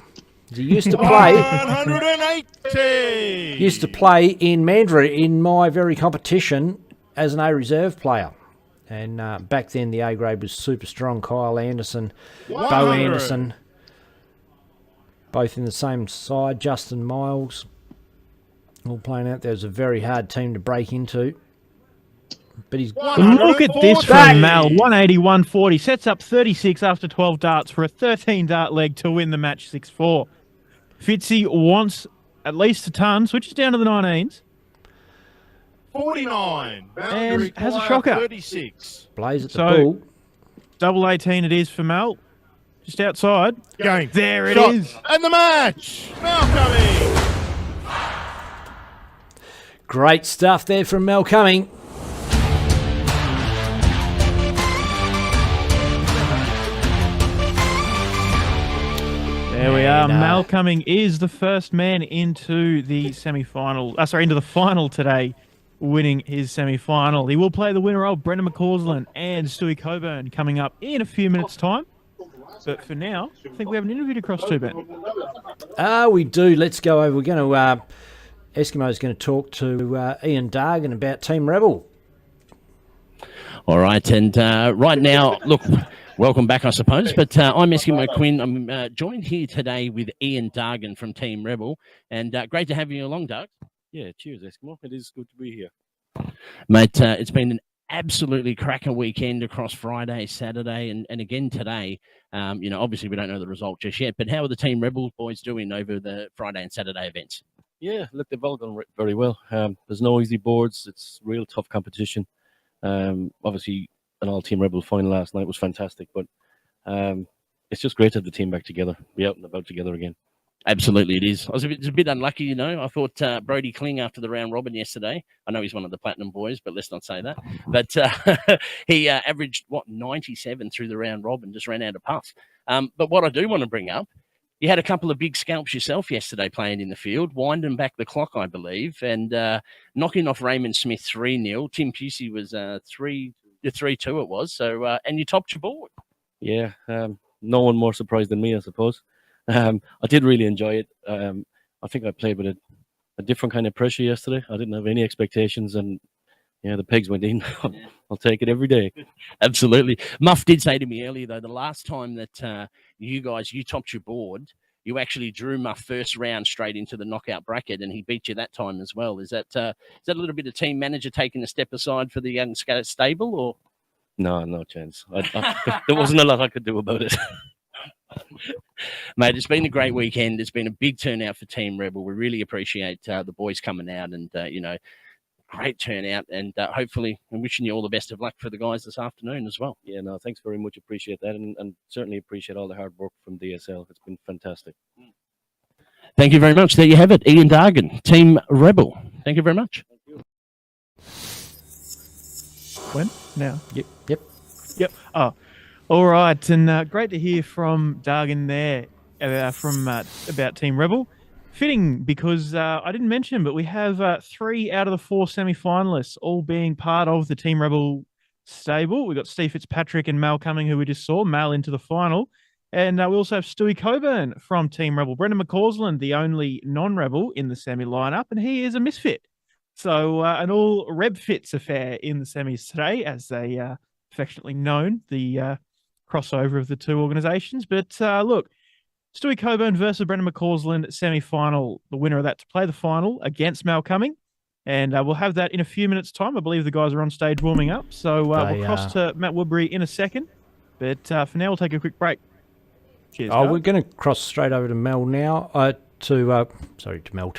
He used to play 180. in Mandurah in my very competition as an A reserve player. And back then the A grade was super strong. Kyle Anderson, Bo 100. Anderson, both in the same side. Justin Miles, all playing out there. It was a very hard team to break into. But he's Look at this from Mal. 180, 140. Sets up 36 after 12 darts for a 13 dart leg to win the match 6-4. Fitzy wants at least a ton, switches down to the 19s. 49. And has a shocker. 36. Blaze at the So- bull. Double 18 it is for Mal. Just outside. Game. There it Shot. is. And the match. Mal coming. Great stuff there from Mel Cumming. There we are. And, Mal Cumming is the first man into the semi-final. Into the final today, winning his semi-final. He will play the winner of Brendan McCausland and Stewie Coburn coming up in a few minutes' time. But for now, I think we have an interview to cross to, Ben. We do. Let's go over. We're going to... Eskimo's going to talk to Ian Dargan about Team Rebel. All right, and right now, look, welcome back, I suppose. But I'm Eskimo Quinn. I'm joined here today with Ian Dargan from Team Rebel, and great to have you along, Doug. Yeah, cheers, Eskimo. It is good to be here. Mate, it's been an absolutely cracker weekend across Friday, Saturday, and again today. Obviously we don't know the result just yet, but how are the Team Rebel boys doing over the Friday and Saturday events? Yeah, look, they've all gone very well. There's no easy boards. It's real tough competition. Obviously, an all-team Rebel final last night was fantastic, but it's just great to have the team back together, be out and about together again. Absolutely, it is. I was a bit unlucky, I thought Brody Kling after the round robin yesterday. I know he's one of the Platinum boys, but let's not say that. But he averaged 97 through the round robin, just ran out of puff. But what I do want to bring up, you had a couple of big scalps yourself yesterday playing in the field, winding back the clock, I believe, and knocking off Raymond Smith 3-0. Tim Pusey was 3-2 it was. So and you topped your board. Yeah, no one more surprised than me, I suppose. I did really enjoy it. I think I played with a different kind of pressure yesterday. I didn't have any expectations, and the pegs went in. I'll take it every day. Absolutely. Muff did say to me earlier, though, the last time that you topped your board, you actually drew Muff first round straight into the knockout bracket, and he beat you that time as well. Is that a little bit of team manager taking a step aside for the young stable, or? No chance. There wasn't a lot I could do about it. Mate, it's been a great weekend. It's been a big turnout for Team Rebel. We really appreciate the boys coming out and, great turnout. And hopefully I'm wishing you all the best of luck for the guys this afternoon as well. Yeah, no, thanks very much. Appreciate that. And certainly appreciate all the hard work from DSL. It's been fantastic. Thank you very much. There you have it. Ian Dargan, Team Rebel. Thank you very much. When? Now? Yep. Oh, all right. And great to hear from Dargan there about Team Rebel. Fitting because I didn't mention, but we have 3 out of the 4 semi-finalists all being part of the Team Rebel stable. We've got Steve Fitzpatrick and Mal Cumming, who we just saw, Mal into the final. And we also have Stewie Coburn from Team Rebel. Brendan McCausland, the only non-Rebel in the semi lineup, and he is a misfit. So an all Reb Fits affair in the semis today, as they affectionately known, the crossover of the two organisations. But look, Stewie Coburn versus Brendan McCausland semi-final. The winner of that to play the final against Mal Cumming. And we'll have that in a few minutes' time. I believe the guys are on stage warming up. So we'll cross to Matt Woodbury in a second. But for now, we'll take a quick break. Cheers. We're going to cross straight over to Mel now. To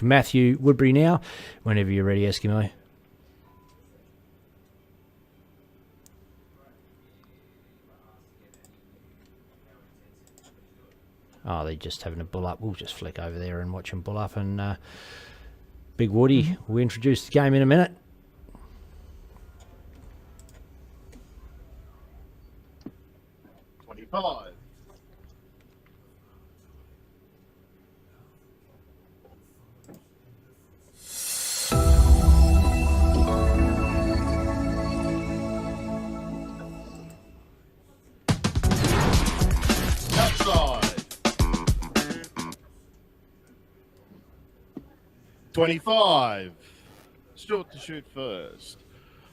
Matthew Woodbury now. Whenever you're ready, Eskimo. Oh, they're just having a bull up. We'll just flick over there and watch them bull up. And Big Woody, we'll introduce the game in a minute. Outside. 25. Stuart to shoot first.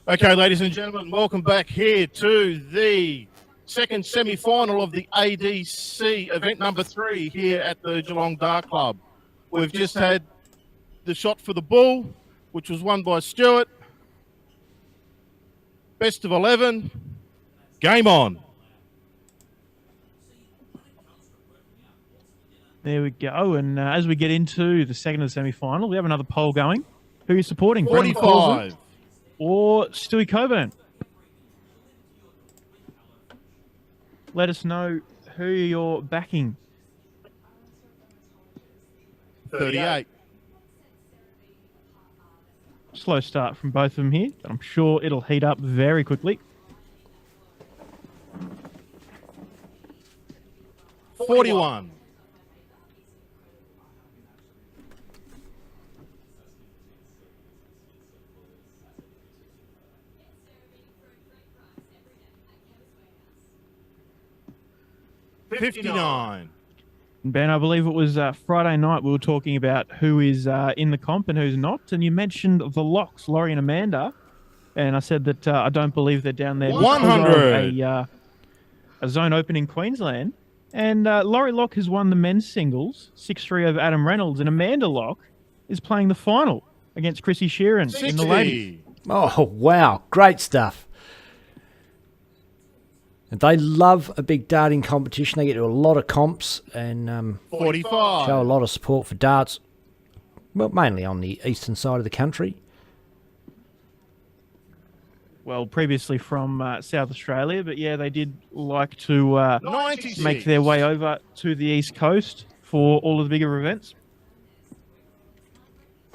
Okay, ladies and gentlemen, welcome back here to the second semi-final of the ADC event number 3 here at the Geelong Dart Club. We've just had the shot for the bull, which was won by Stuart. Best of 11. Game on. There we go. And as we get into the second of the semi-final, we have another poll going. Who are you supporting? 45. Or Stewie Coburn? Let us know who you're backing. 38. Slow start from both of them here, but I'm sure it'll heat up very quickly. 41. 59. Ben, I believe it was Friday night we were talking about who is in the comp and who's not, and you mentioned the locks, Laurie and Amanda, and I said that I don't believe they're down there. 100. A zone open in Queensland, and Laurie Locke has won the men's singles 6-3 over Adam Reynolds, and Amanda Locke is playing the final against Chrissy Sheeran 60. in the ladies. Oh, wow. Great stuff. And they love a big darting competition. They get to a lot of comps and 45. show a lot of support for darts. Well, mainly on the eastern side of the country. Well, previously from South Australia, but yeah, they did like to 96. make their way over to the East Coast for all of the bigger events.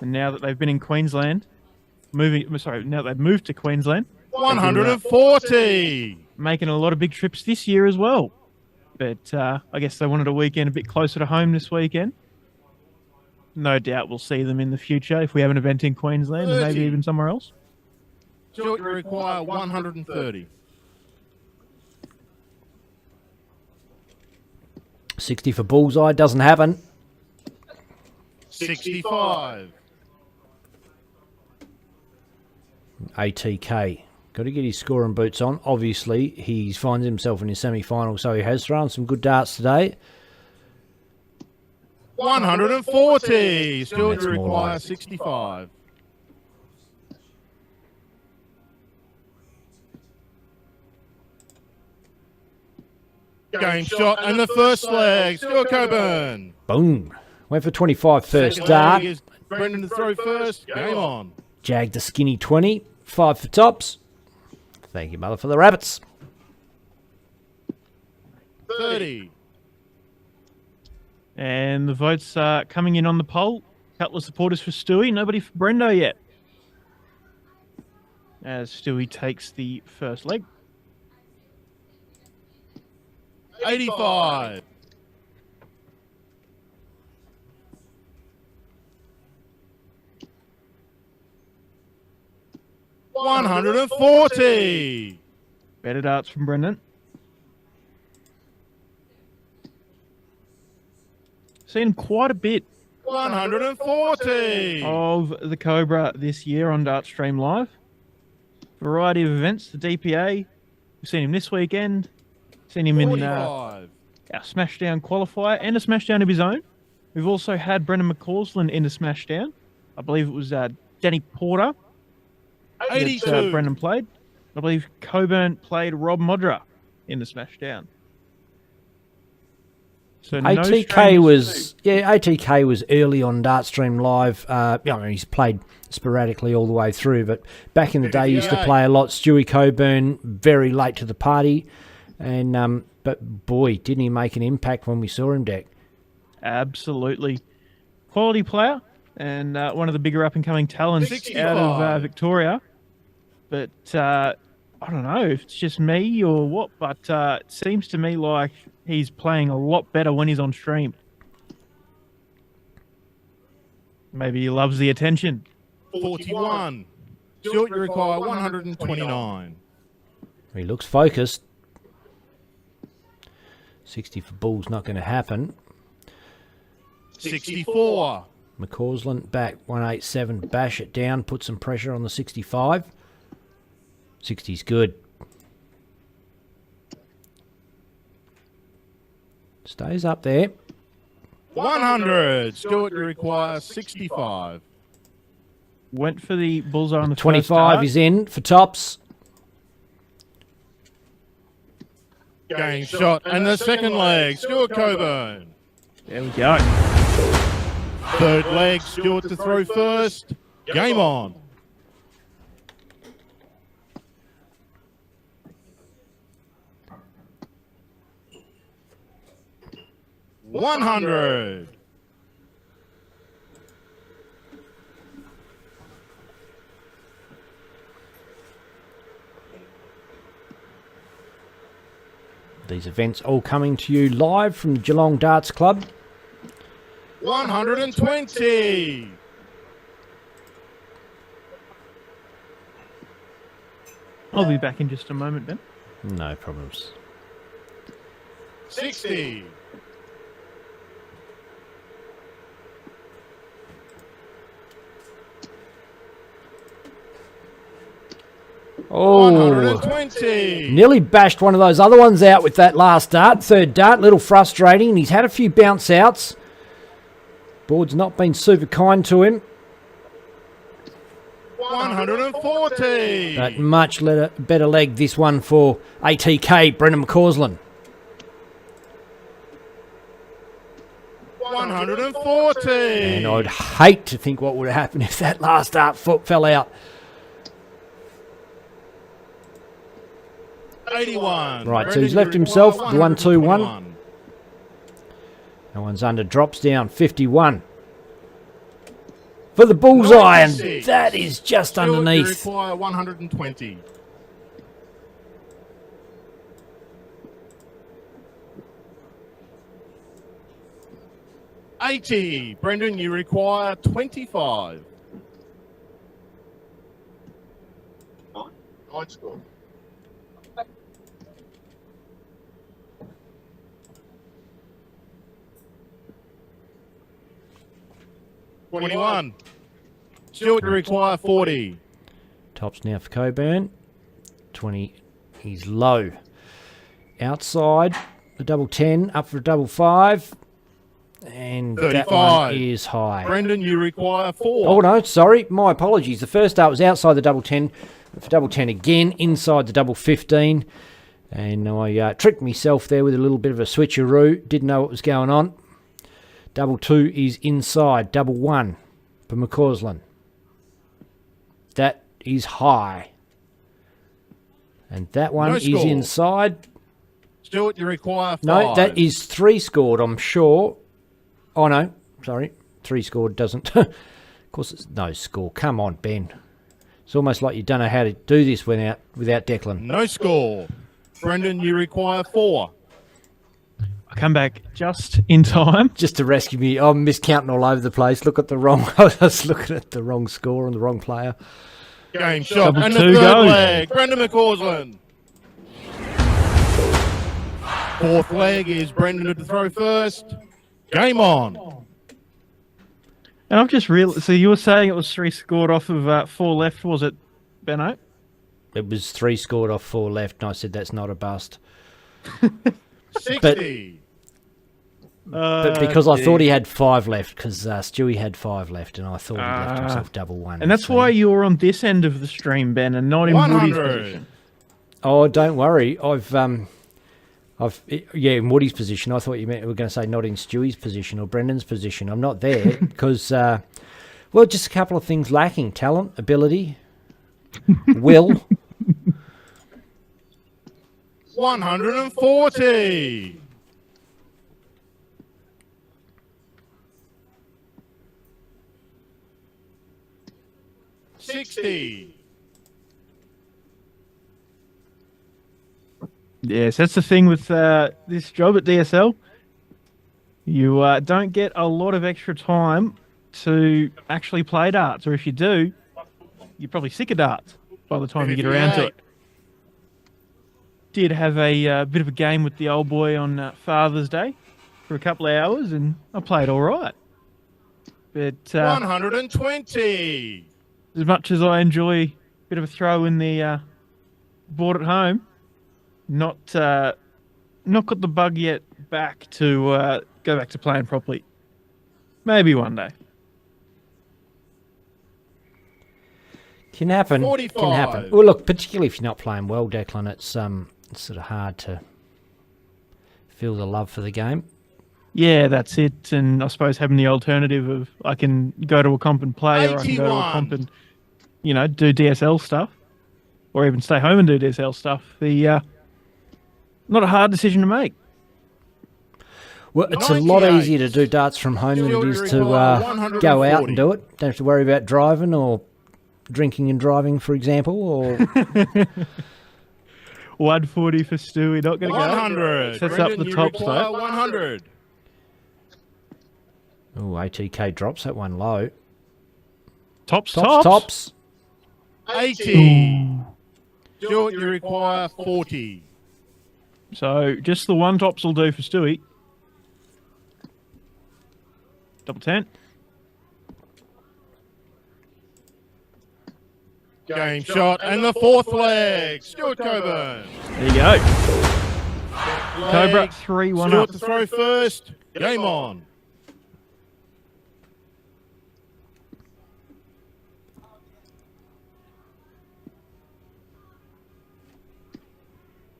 And now that they've been in Queensland, now that they've moved to Queensland, 140. making a lot of big trips this year as well. But I guess they wanted a weekend a bit closer to home this weekend. No doubt we'll see them in the future if we have an event in Queensland and maybe even somewhere else. Stuart, you require 130. 60 for bullseye. Doesn't happen. 65. ATK. Got to get his scoring boots on. Obviously, he finds himself in his semi-final, so he has thrown some good darts today. 140. Stuart, That's you more require like 65. Game shot and the first leg. Stuart Coburn. Boom. Went for 25 first Second dart. leg is Brendan to throw first. Game on. Jagged the skinny 20. 5 for tops. Thank you, mother, for the rabbits. 30. And the votes are coming in on the poll. Couple of supporters for Stewie, nobody for Brendo yet. As Stewie takes the first leg. 85. 140. Better darts from Brendan. Seen him quite a bit 140. of the Cobra this year on Dartstream Live. Variety of events, the DPA. We've seen him this weekend. Seen him in 45. our Smashdown qualifier and a Smashdown of his own. We've also had Brendan McCausland in a Smashdown. I believe it was Danny Porter 82. that Brendan played. I believe Coburn played Rob Modra in the Smashdown. So no ATK strings was ATK was early on Dartstream Live. He's played sporadically all the way through, but back in the day, he used to play a lot. Stewie Coburn very late to the party, and but boy, didn't he make an impact when we saw him, Deck. Absolutely. Quality player and one of the bigger up-and-coming talents 65. out of Victoria. But I don't know if it's just me or what, but it seems to me like he's playing a lot better when he's on stream. Maybe he loves the attention. 41. Stuart, you require 129. He looks focused. 60 for Bull's not going to happen. 64. McCausland back 187. Bash it down. Put some pressure on the 65. 60's good. Stays up there. 100. Stuart, you require 65. Went for the bullseye on the 25 is in for tops. Game shot. And the second leg, Stuart Coburn. There we go. Third leg, Stuart to throw first. Game on. $100. These events all coming to you live from the Geelong Darts Club. 120. I'll be back in just a moment, Ben. No problems. 60. Oh, 120. nearly bashed one of those other ones out with that last dart. Third dart, little frustrating. And he's had a few bounce outs. Board's not been super kind to him. 140. But much better leg this one for ATK, Brendan McCausland. 140. And I'd hate to think what would have happened if that last dart foot fell out. 81. Right, so he's left himself the 1-2-1. That one's under, drops down, 51. For the bullseye, and 96. that is just Stuart, you underneath. require 120. $80. Brendan, you require 25. Nice score. $21. Stuart, you require 40. Tops now for Coburn. 20, he's low. Outside, the double 10, up for a double 5. And that one 35. is high. Brendan, you require 4. Oh no, sorry, my apologies. The first dart was outside the double 10. For double 10 again, inside the double 15. And I tricked myself there with a little bit of a switcheroo. Didn't know what was going on. Double 2 is inside. Double 1 for McCausland. That is high. And that one No is score. inside. Stuart, you require 5. No, that is 3 scored, I'm sure. Oh, no. Sorry. 3 scored doesn't. Of course, it's no score. Come on, Ben. It's almost like you don't know how to do this without Declan. No score. Brendan, you require 4. I come back just in time. Just to rescue me. I'm miscounting all over the place. Look at the wrong... I was looking at the wrong score and the wrong player. Game shot. Double And the two third goes. leg, Brendan McCausland. 4th leg is Brendan to throw first. Game on. And I've just realized, so you were saying it was 3 scored off of 4 left, was it, Benno? It was 3 scored off 4 left, and I said that's not a bust. 60. But because I thought he had 5 left, because Stewie had 5 left, and I thought he left himself double one. And that's why you're on this end of the stream, Ben, and not in Woody's 100. position. Oh, don't worry. In Woody's position. I thought you meant we were going to say not in Stewie's position or Brendan's position. I'm not there because, just a couple of things lacking: talent, ability, will. 140. Yes, that's the thing with this job at DSL. You don't get a lot of extra time to actually play darts, or if you do, you're probably sick of darts by the time you get around to it. Did have a bit of a game with the old boy on Father's Day for a couple of hours, and I played all right. But 120. as much as I enjoy a bit of a throw in the board at home, not got the bug yet back to go back to playing properly. Maybe one day. Can happen. 45. Can happen. Well, look, particularly if you're not playing well, Declan, it's sort of hard to feel the love for the game. Yeah, that's it. And I suppose having the alternative of I can go to a comp and play, or I can go to a comp and, do DSL stuff, or even stay home and do DSL stuff. Not a hard decision to make. Well, it's a lot easier to do darts from home than it is to go out and do it. Don't have to worry about driving or drinking and driving, for example, or 140 for Stewie, not going to go. 100. Sets Brendan, up the you top require slot. 100. oh, ATK drops that one low. Tops. 80. Stuart, you require 40. So just the one tops will do for Stewie. Double 10. Game shot and the 4th leg. Stuart Coburn. There you go. Cobra Leg. 3-1 Stuart up. to throw first. Game on.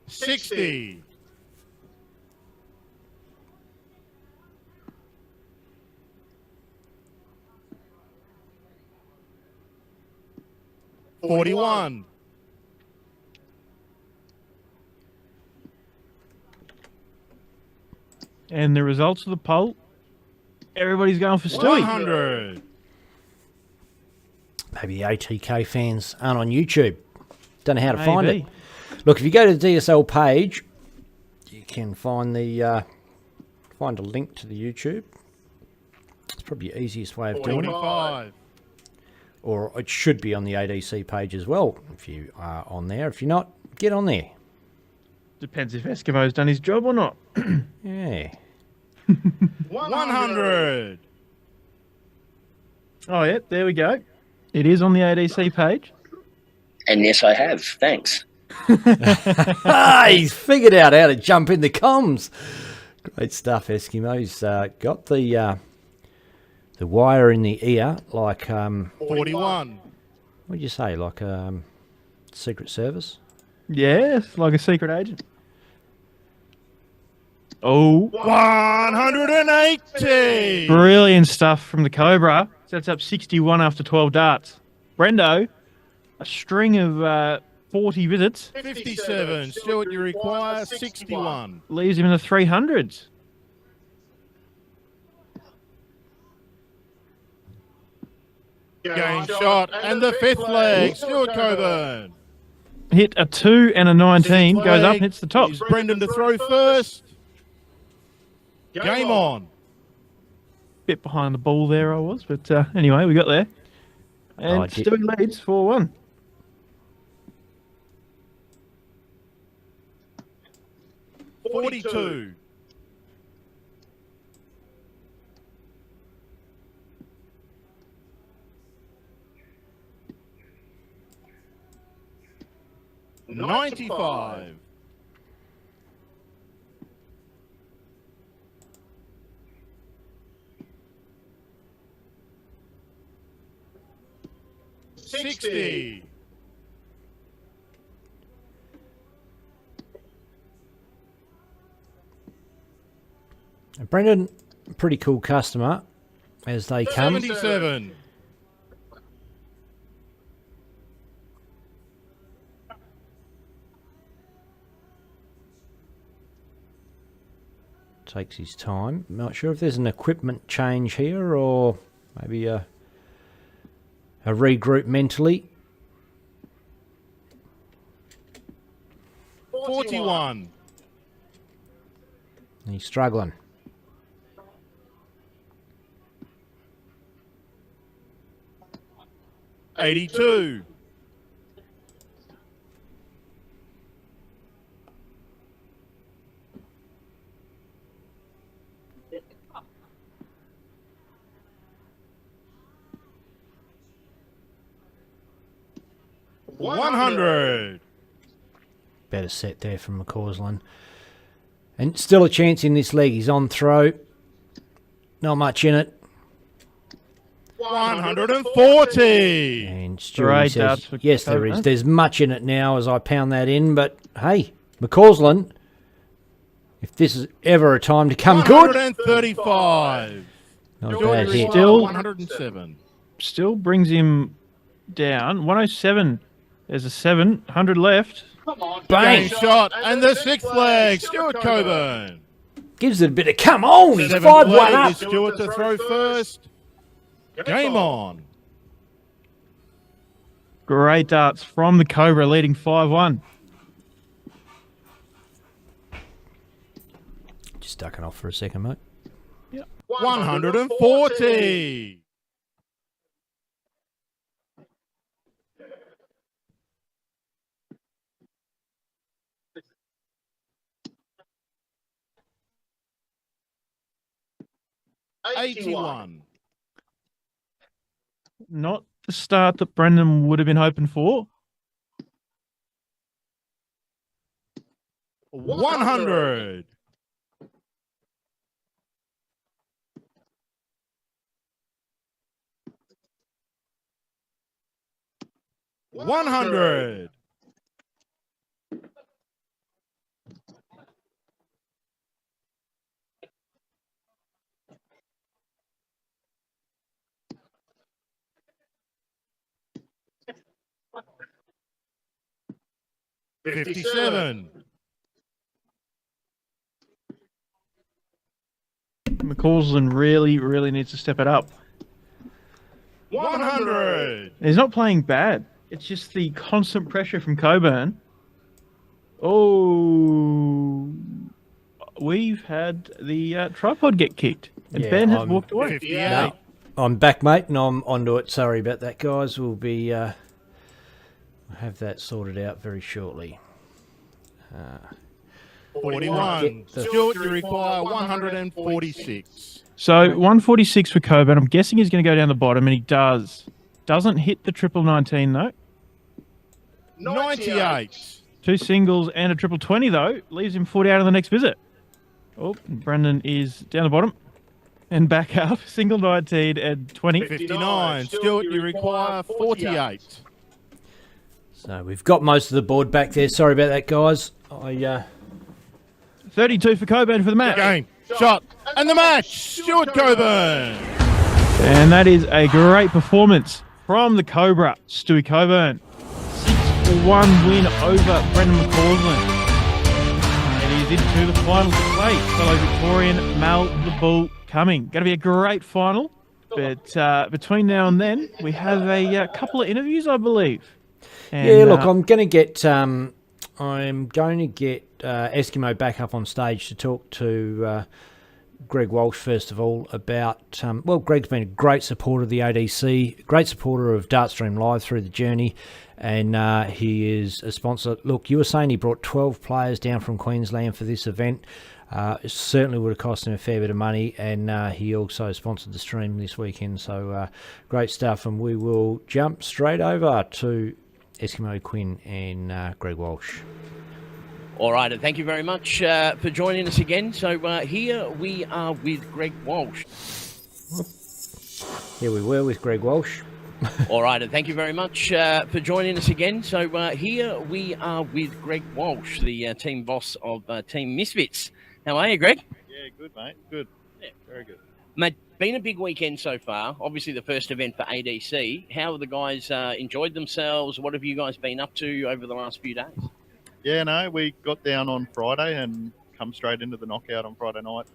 $60. 41. And the results of the poll, everybody's going for Stewie. 100. Maybe the ATK fans aren't on YouTube. Don't know how to find Maybe. it. Look, if you go to the DSL page, you can find the find a link to the YouTube. It's probably the easiest way of doing it. 45. Or it should be on the ADC page as well, if you are on there. If you're not, get on there. Depends if Eskimo's done his job or not. Yeah. 100. Oh, yeah, there we go. It is on the ADC page. And yes, I have. Thanks. He's figured out how to jump in the comms. Great stuff, Eskimo. He's got the wire in the ear, like 41. what'd you say, like Secret Service? Yes, like a secret agent. Oh, 180. brilliant stuff from the Cobra. Sets up 61 after 12 darts. Brendo, a string of 40 visits, 57. Stuart, you require 61. leaves him in the 300s. Game shot. And the fifth leg, Stuart Coburn. Hit a 2 and a 19. Goes up and hits the top. Is Brendan to throw first. Game on. Bit behind the ball there I was, but anyway, we got there. And Stewie leads 4-1. $42. $95. $60. Brendan, pretty cool customer as they come. 77. Takes his time. Not sure if there's an equipment change here or maybe a regroup mentally. 41. He's struggling. $82. $100. Better set there from McCausland. And still a chance in this leg. He's on throw. Not much in it. 140. And Stewie says, yes, there is. There's much in it now as I pound that in. But, hey, McCausland, if this is ever a time to come good. 135. Not a bad hit. Still 107. Still brings him down. 107. There's a 700 left. Bang! Game shot. And the sixth leg, Stuart Coburn. Gives it a bit of come on. He's 5-1 up. Is Stuart to throw first. Game on. Great darts from the Cobra, leading 5-1. Just ducking off for a second, mate. Yep. 140. $81. Not the start that Brendan would have been hoping for. 100. $100. $57. McCausland really needs to step it up. 100. He's not playing bad. It's just the constant pressure from Coburn. Oh, we've had the tripod get kicked, and Yeah, Ben has walked away. 58. No, I'm back, mate, and I'm onto it. Sorry about that, guys. We'll be have that sorted out very shortly. 41. Stuart, you require 146. So 146 for Coburn. I'm guessing he's going to go down the bottom, and he does. Doesn't hit the triple 19 though. 98. 2 singles and a triple 20 though. Leaves him 40 out of the next visit. Oh, Brendan is down the bottom and back up. Single 19 and 20. 59. Stuart, you require 48. So we've got most of the board back there. Sorry about that, guys. 32 for Coburn for the match. Game, shot, and the match, Stuart Coburn. And that is a great performance from the Cobra, Stewie Coburn. 6-1 win over Brendan McCausland. And he's into the final to play. Fellow Victorian Mal the Bull coming. Going to be a great final. But between now and then, we have a couple of interviews, I believe. And, yeah, look, I'm going to get Eskimo back up on stage to talk to Greg Walsh first of all about. Well, Greg's been a great supporter of the ADC, great supporter of Dartstream Live through the journey, and he is a sponsor. Look, you were saying he brought 12 players down from Queensland for this event. It certainly would have cost him a fair bit of money, and he also sponsored the stream this weekend. So great stuff, and we will jump straight over to Eskimo Quinn and Greg Walsh. All right, and thank you very much for joining us again. So here we are with Greg Walsh. Here we were with Greg Walsh. All right, and thank you very much for joining us again. So here we are with Greg Walsh, the team boss of Team Misfits. How are you, Greg? Yeah, good, mate. Good. Yeah, very good. Mate, been a big weekend so far. Obviously, the first event for ADC. How have the guys enjoyed themselves? What have you guys been up to over the last few days? Yeah, no, we got down on Friday and come straight into the knockout on Friday night.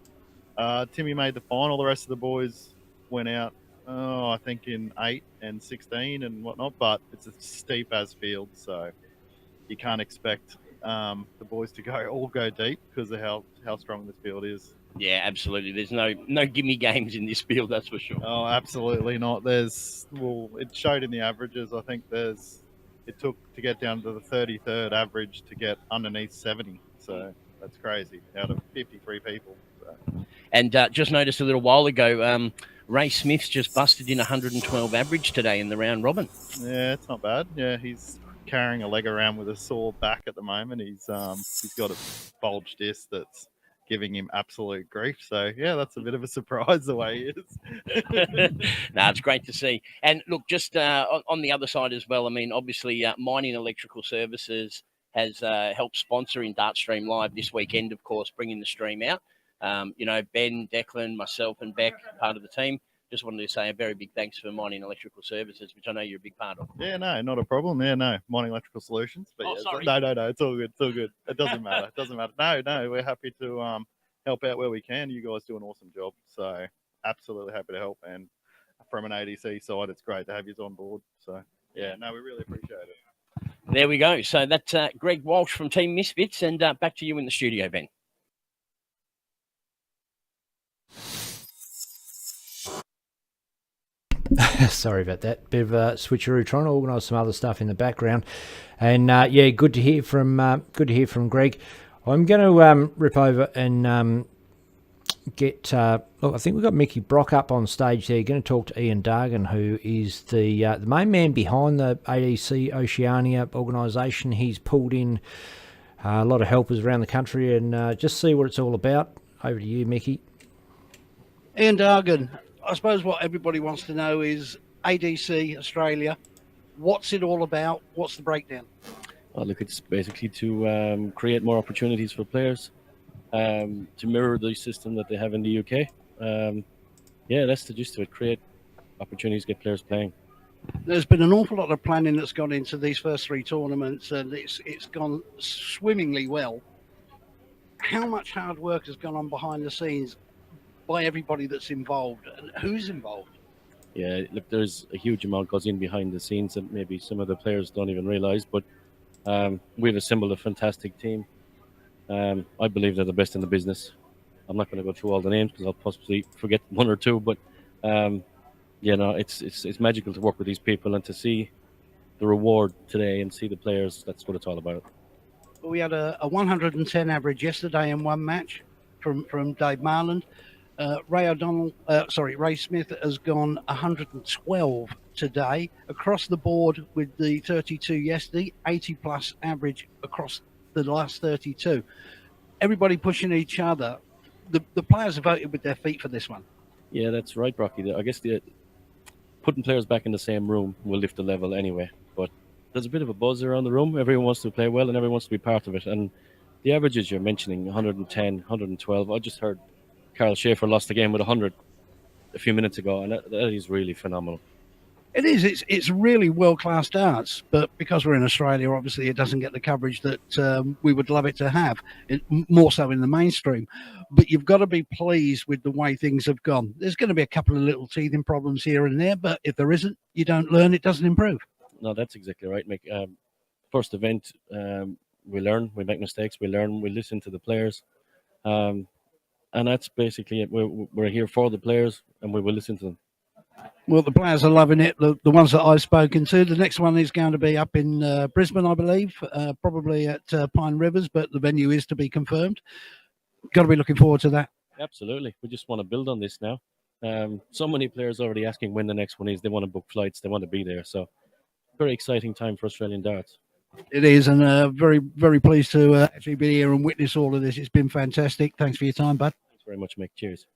Timmy made the final. The rest of the boys went out, I think, in 8 and 16 and whatnot, but it's a steep as field, so you can't expect the boys to all go deep because of how strong this field is. Yeah, absolutely. There's no gimme games in this field, that's for sure. Oh, absolutely not. It showed in the averages. I think it took to get down to the 33rd average to get underneath 70. So that's crazy out of 53 people. So. And just noticed a little while ago, Ray Smith's just busted in 112 average today in the round robin. Yeah, it's not bad. Yeah, he's carrying a leg around with a sore back at the moment. He's got a bulged disc that's giving him absolute grief. So yeah, that's a bit of a surprise the way he is. No, it's great to see. And look, just on the other side as well, I mean, obviously Mining Electrical Services has helped sponsor in Dartstream Live this weekend, of course, bringing the stream out. Ben, Declan, myself and Beck, part of the team. Just wanted to say a very big thanks for Mining Electrical Services, which I know you're a big part of. Yeah, no, not a problem. Yeah, no, Mining Electrical Solutions. But sorry. No, it's all good. It's all good. It doesn't matter. It doesn't matter. No, we're happy to help out where we can. You guys do an awesome job. So absolutely happy to help. And from an ADC side, it's great to have you on board. So yeah, no, we really appreciate it. There we go. So that's Greg Walsh from Team Misfits, and back to you in the studio, Ben. Sorry about that. Bit of a switcheroo, trying to organise some other stuff in the background, and yeah, good to hear from Greg. I'm going to rip over and get. Look, I think we've got Mickey Brock up on stage there. Going to talk to Ian Dargan, who is the main man behind the ADC Oceania organisation. He's pulled in a lot of helpers around the country, and just see what it's all about. Over to you, Mickey. Ian Dargan. I suppose what everybody wants to know is ADC Australia. What's it all about? What's the breakdown? Well, look, it's basically to create more opportunities for players, to mirror the system that they have in the UK. Yeah, that's the gist of it. Create opportunities, get players playing. There's been an awful lot of planning that's gone into these first 3 tournaments, and it's gone swimmingly well. How much hard work has gone on behind the scenes by everybody that's involved, and who's involved? Yeah, look, there's a huge amount goes in behind the scenes that maybe some of the players don't even realise, but we've assembled a fantastic team. I believe they're the best in the business. I'm not going to go through all the names because I'll possibly forget one or two, but it's magical to work with these people and to see the reward today and see the players. That's what it's all about. Well, we had a 110 average yesterday in one match from Dave Marland. Ray Smith has gone 112 today across the board with the 32 yesterday, 80 plus average across the last 32. Everybody pushing each other. The players have voted with their feet for this one. Yeah, that's right, Brocky. I guess putting players back in the same room will lift the level anyway. But there's a bit of a buzz around the room. Everyone wants to play well and everyone wants to be part of it. And the averages you're mentioning, 110, 112, I just heard Carl Schaefer lost the game with 100 a few minutes ago, and that is really phenomenal. It is. It's really world-class darts, but because we're in Australia, obviously it doesn't get the coverage that we would love it to have, more so in the mainstream. But you've got to be pleased with the way things have gone. There's going to be a couple of little teething problems here and there, but if there isn't, you don't learn, it doesn't improve. No, that's exactly right, Mick. First event, we learn, we make mistakes, we learn, we listen to the players. And that's basically it. We're here for the players, and we will listen to them. Well, the players are loving it. The ones that I've spoken to. The next one is going to be up in Brisbane, I believe, probably at Pine Rivers, but the venue is to be confirmed. Got to be looking forward to that. Absolutely. We just want to build on this now. So many players already asking when the next one is. They want to book flights. They want to be there. So very exciting time for Australian darts. It is, and very, very pleased to actually be here and witness all of this. It's been fantastic. Thanks for your time, bud. Thanks very much, Mick. Cheers.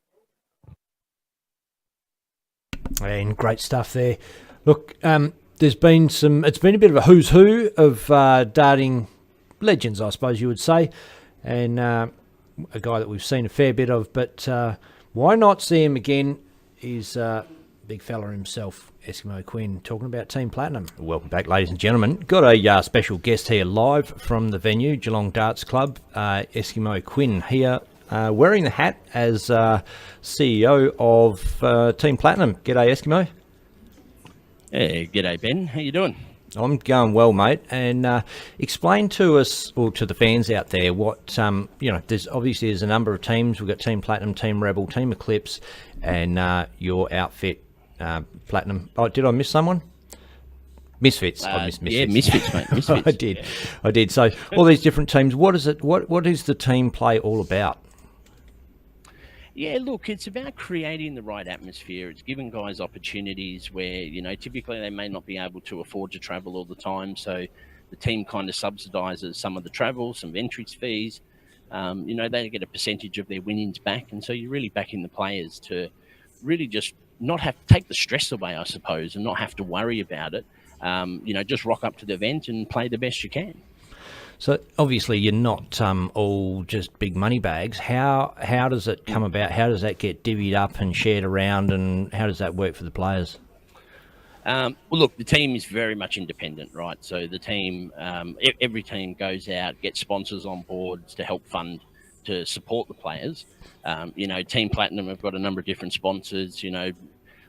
And great stuff there. Look, there's been it's been a bit of a who's who of darting legends, I suppose you would say, and a guy that we've seen a fair bit of, but why not see him again? He's big fella himself, Eskimo Quinn, talking about Team Platinum. Welcome back, ladies and gentlemen. Got a special guest here live from the venue, Geelong Darts Club, Eskimo Quinn here, wearing the hat as CEO of Team Platinum. G'day, Eskimo. Hey, g'day, Ben. How you doing? I'm going well, mate. And explain to us, or to the fans out there, what there's a number of teams. We've got Team Platinum, Team Rebel, Team Eclipse, and your outfit, Platinum. Oh, did I miss someone? Misfits. I missed Misfits. Yeah, Misfits, mate. Misfits. I did. So all these different teams. What is it? What is the team play all about? Yeah, look, it's about creating the right atmosphere. It's giving guys opportunities where, typically they may not be able to afford to travel all the time. So the team kind of subsidises some of the travel, some entry fees. They get a percentage of their winnings back. And so you're really backing the players to really just not have to take the stress away, I suppose, and not have to worry about it. Just rock up to the event and play the best you can. So obviously you're not all just big money bags. How does it come about? How does that get divvied up and shared around, and how does that work for the players? Well, look, the team is very much independent, right? So the team, every team goes out, gets sponsors on board to help fund, to support the players. Team Platinum have got a number of different sponsors.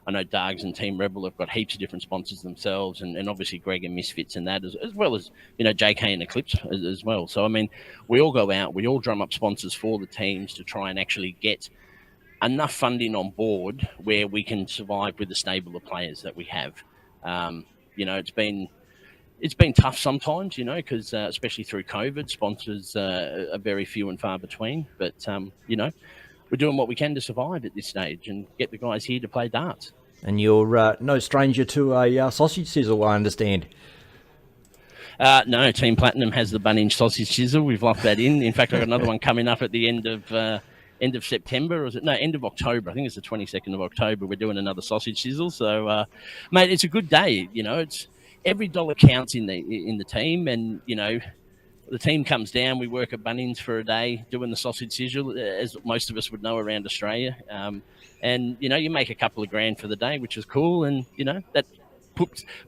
I know Dargs and Team Rebel have got heaps of different sponsors themselves, and obviously Greg and Misfits and that, as well as, JK and Eclipse as well. So, we all go out, we all drum up sponsors for the teams to try and actually get enough funding on board where we can survive with the stable of players that we have. It's been tough sometimes, because especially through COVID, sponsors are very few and far between. But, we're doing what we can to survive at this stage and get the guys here to play darts. And you're no stranger to a sausage sizzle, I understand. No, Team Platinum has the bun-inch sausage sizzle. We've locked that in. In fact, I've got another one coming up at the end of September, or is it? No, end of October. I think it's the 22nd of October. We're doing another sausage sizzle. So, mate, it's a good day. It's every dollar counts in the team, and the team comes down. We work at Bunnings for a day doing the sausage sizzle, as most of us would know around Australia. And you make a couple of grand for the day, which is cool. And that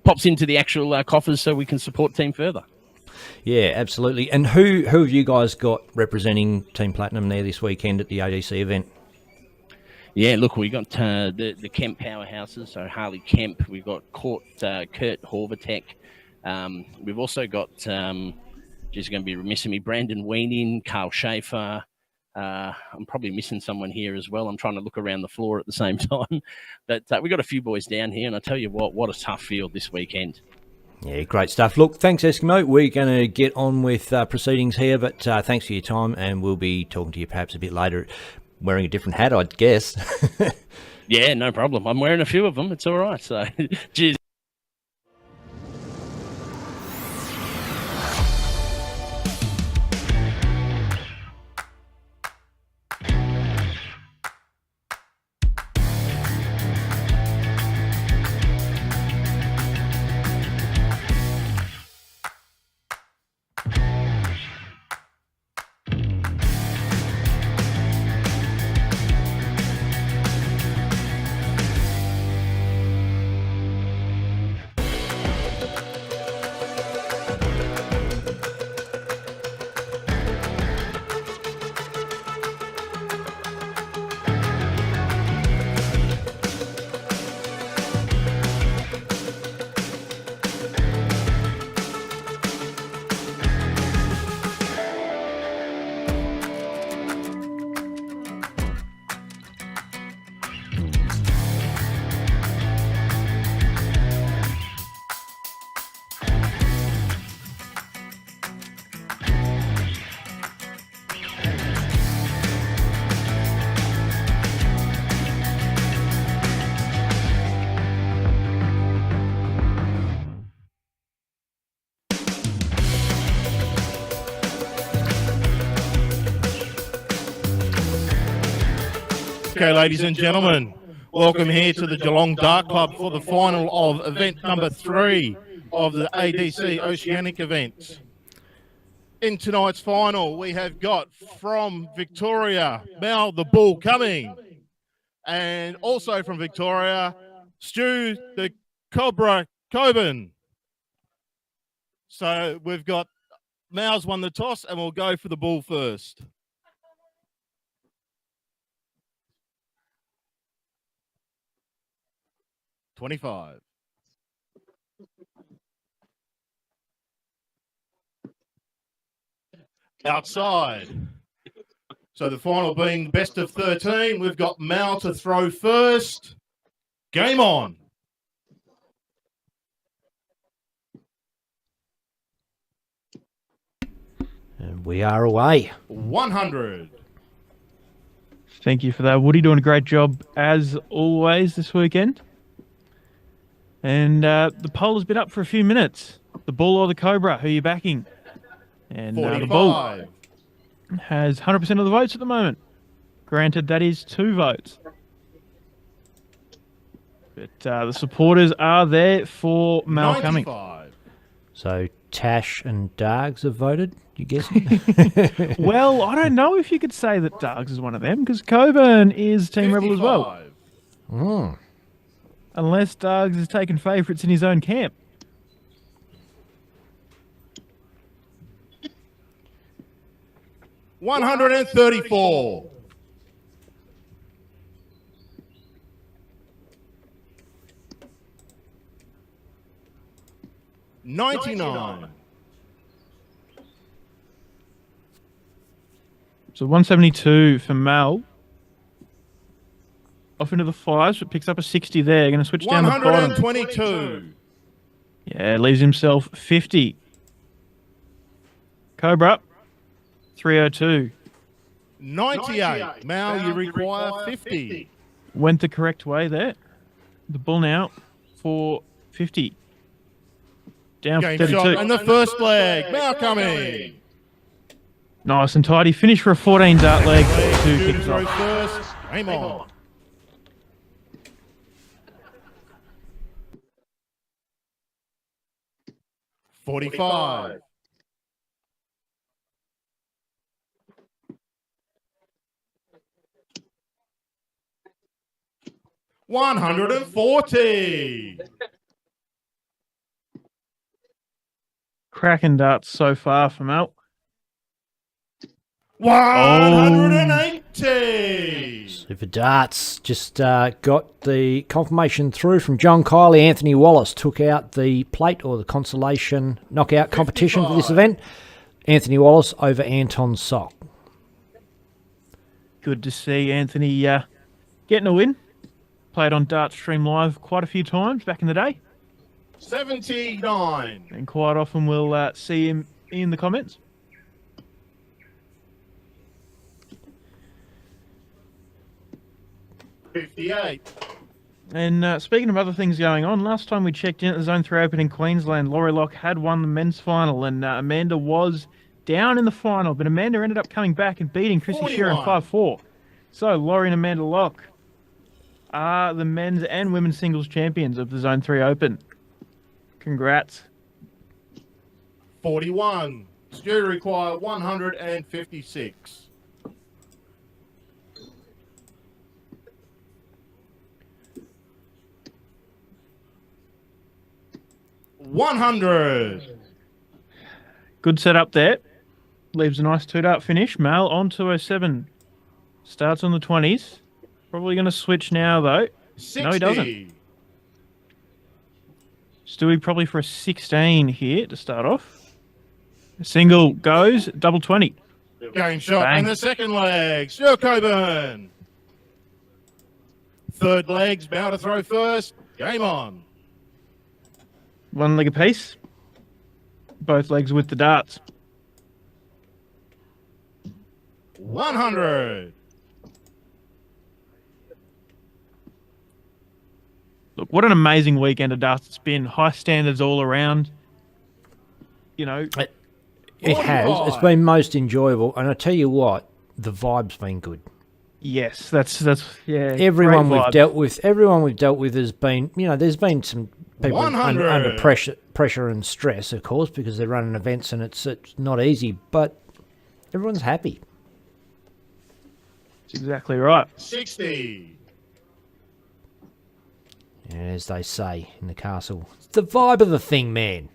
pops into the actual coffers, so we can support team further. Yeah, absolutely. And who have you guys got representing Team Platinum there this weekend at the ADC event? Yeah, look, we got the Kemp powerhouses. So Harley Kemp, we've got Kurt Horvatek. We've also got, just going to be remiss of me, Brandon Weening, Carl Schaefer. I'm probably missing someone here as well. I'm trying to look around the floor at the same time. But we got a few boys down here, and I tell you what a tough field this weekend. Yeah, great stuff. Look, thanks, Eskimo. We're going to get on with proceedings here, but thanks for your time, and we'll be talking to you perhaps a bit later, wearing a different hat, I'd guess. Yeah, no problem. I'm wearing a few of them. It's all right. So, cheers. Okay, ladies and gentlemen, welcome here to the Geelong Dart Club for the final of event number 3 of the ADC Oceanic event. In tonight's final, we have got from Victoria, Mal the Bull coming. And also from Victoria, Stu the Cobra Coben. So we've got Mal's won the toss and we'll go for the Bull first. $25. Outside. So the final being best of 13. We've got Mal to throw first. Game on. And we are away. 100. Thank you for that, Woody. Doing a great job as always this weekend. And the poll has been up for a few minutes. The Bull or the Cobra, who are you backing? And the Bull has 100% of the votes at the moment. Granted, that is 2 votes. But the supporters are there for Mal coming. So Tash and Dargs have voted, you guessing? Well, I don't know if you could say that Dargs is one of them, because Coburn is Team 55. Rebel as well. Mm. Unless Dargs is taking favourites in his own camp. $134. $99. So 172 for Mal. Off into the 5s, but picks up a 60 there. Going to switch down the bottom. 122. Yeah, leaves himself 50. Cobra, 302. 98. Mal, you require 50. Went the correct way there. The Bull now for 50. Down for Game 32. shot and the first leg. Mal coming. Nice and tidy. Finish for a 14 dart leg. 2 Stu to kicks throw off. first. Game on. $45. $140. Cracking darts so far from Mal. 180. Super Darts just got the confirmation through from John Kiley. Anthony Wallace took out the plate or the consolation knockout competition for this event. Anthony Wallace over Anton Sock. Good to see Anthony getting a win. Played on Dart Stream Live quite a few times back in the day. 79. And quite often we'll see him in the comments. $58. And speaking of other things going on, last time we checked in at the Zone 3 Open in Queensland, Laurie Locke had won the men's final, and Amanda was down in the final, but Amanda ended up coming back and beating Chrissy Shearer in 5-4. So Laurie and Amanda Locke are the men's and women's singles champions of the Zone 3 Open. Congrats. 41. Stu require 156. $100. Good setup there. Leaves a nice 2-dart finish. Mal on 207. Starts on the 20s. Probably going to switch now, though. 60. No, he doesn't. Stewie probably for a 16 here to start off. Single goes, double 20. Game shot. Bang. And the second leg. Stu Coburn. Third leg's bound to throw first. Game on. 1 leg apiece. Both legs with the darts. 100. Look, what an amazing weekend of darts it's been. High standards all around. You know, It has. It's been most enjoyable. And I tell you what, the vibe's been good. Yes, that's yeah. Everyone great we've vibes. dealt with has been, there's been some people 100. under pressure and stress, of course, because they're running events and it's not easy. But everyone's happy. That's exactly right. 60. And as they say in the castle, it's the vibe of the thing, man.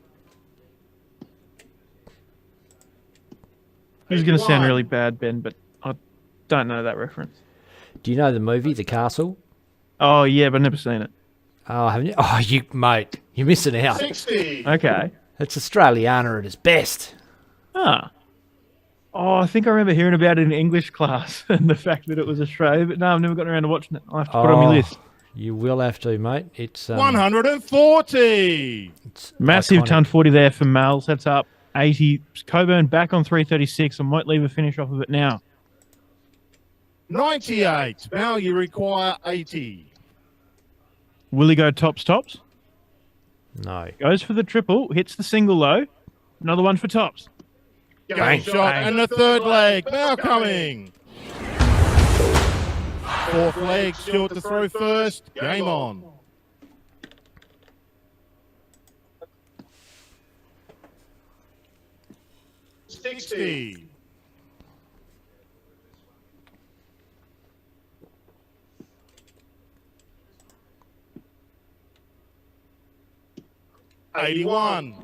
This is going to sound 81. really bad, Ben, but I don't know that reference. Do you know the movie, The Castle? Oh yeah, but I've never seen it. Oh, haven't you? Oh, mate, you're missing out. 60. Okay. It's Australiana at its best. Ah. Oh, I think I remember hearing about it in English class and the fact that it was Australia, but no, I've never gotten around to watching it. I'll have to put it on my list. You will have to, mate. It's 140. it's Massive iconic. ton 40 there for Mal. Sets up 80. Coburn back on 336. I might leave a finish off of it now. 98. Now you require 80. Will he go tops? No. Goes for the triple. Hits the single low. Another one for tops. Game shot. And the third leg. Now coming. Fourth leg. Short to throw first. Game on. $60. $81.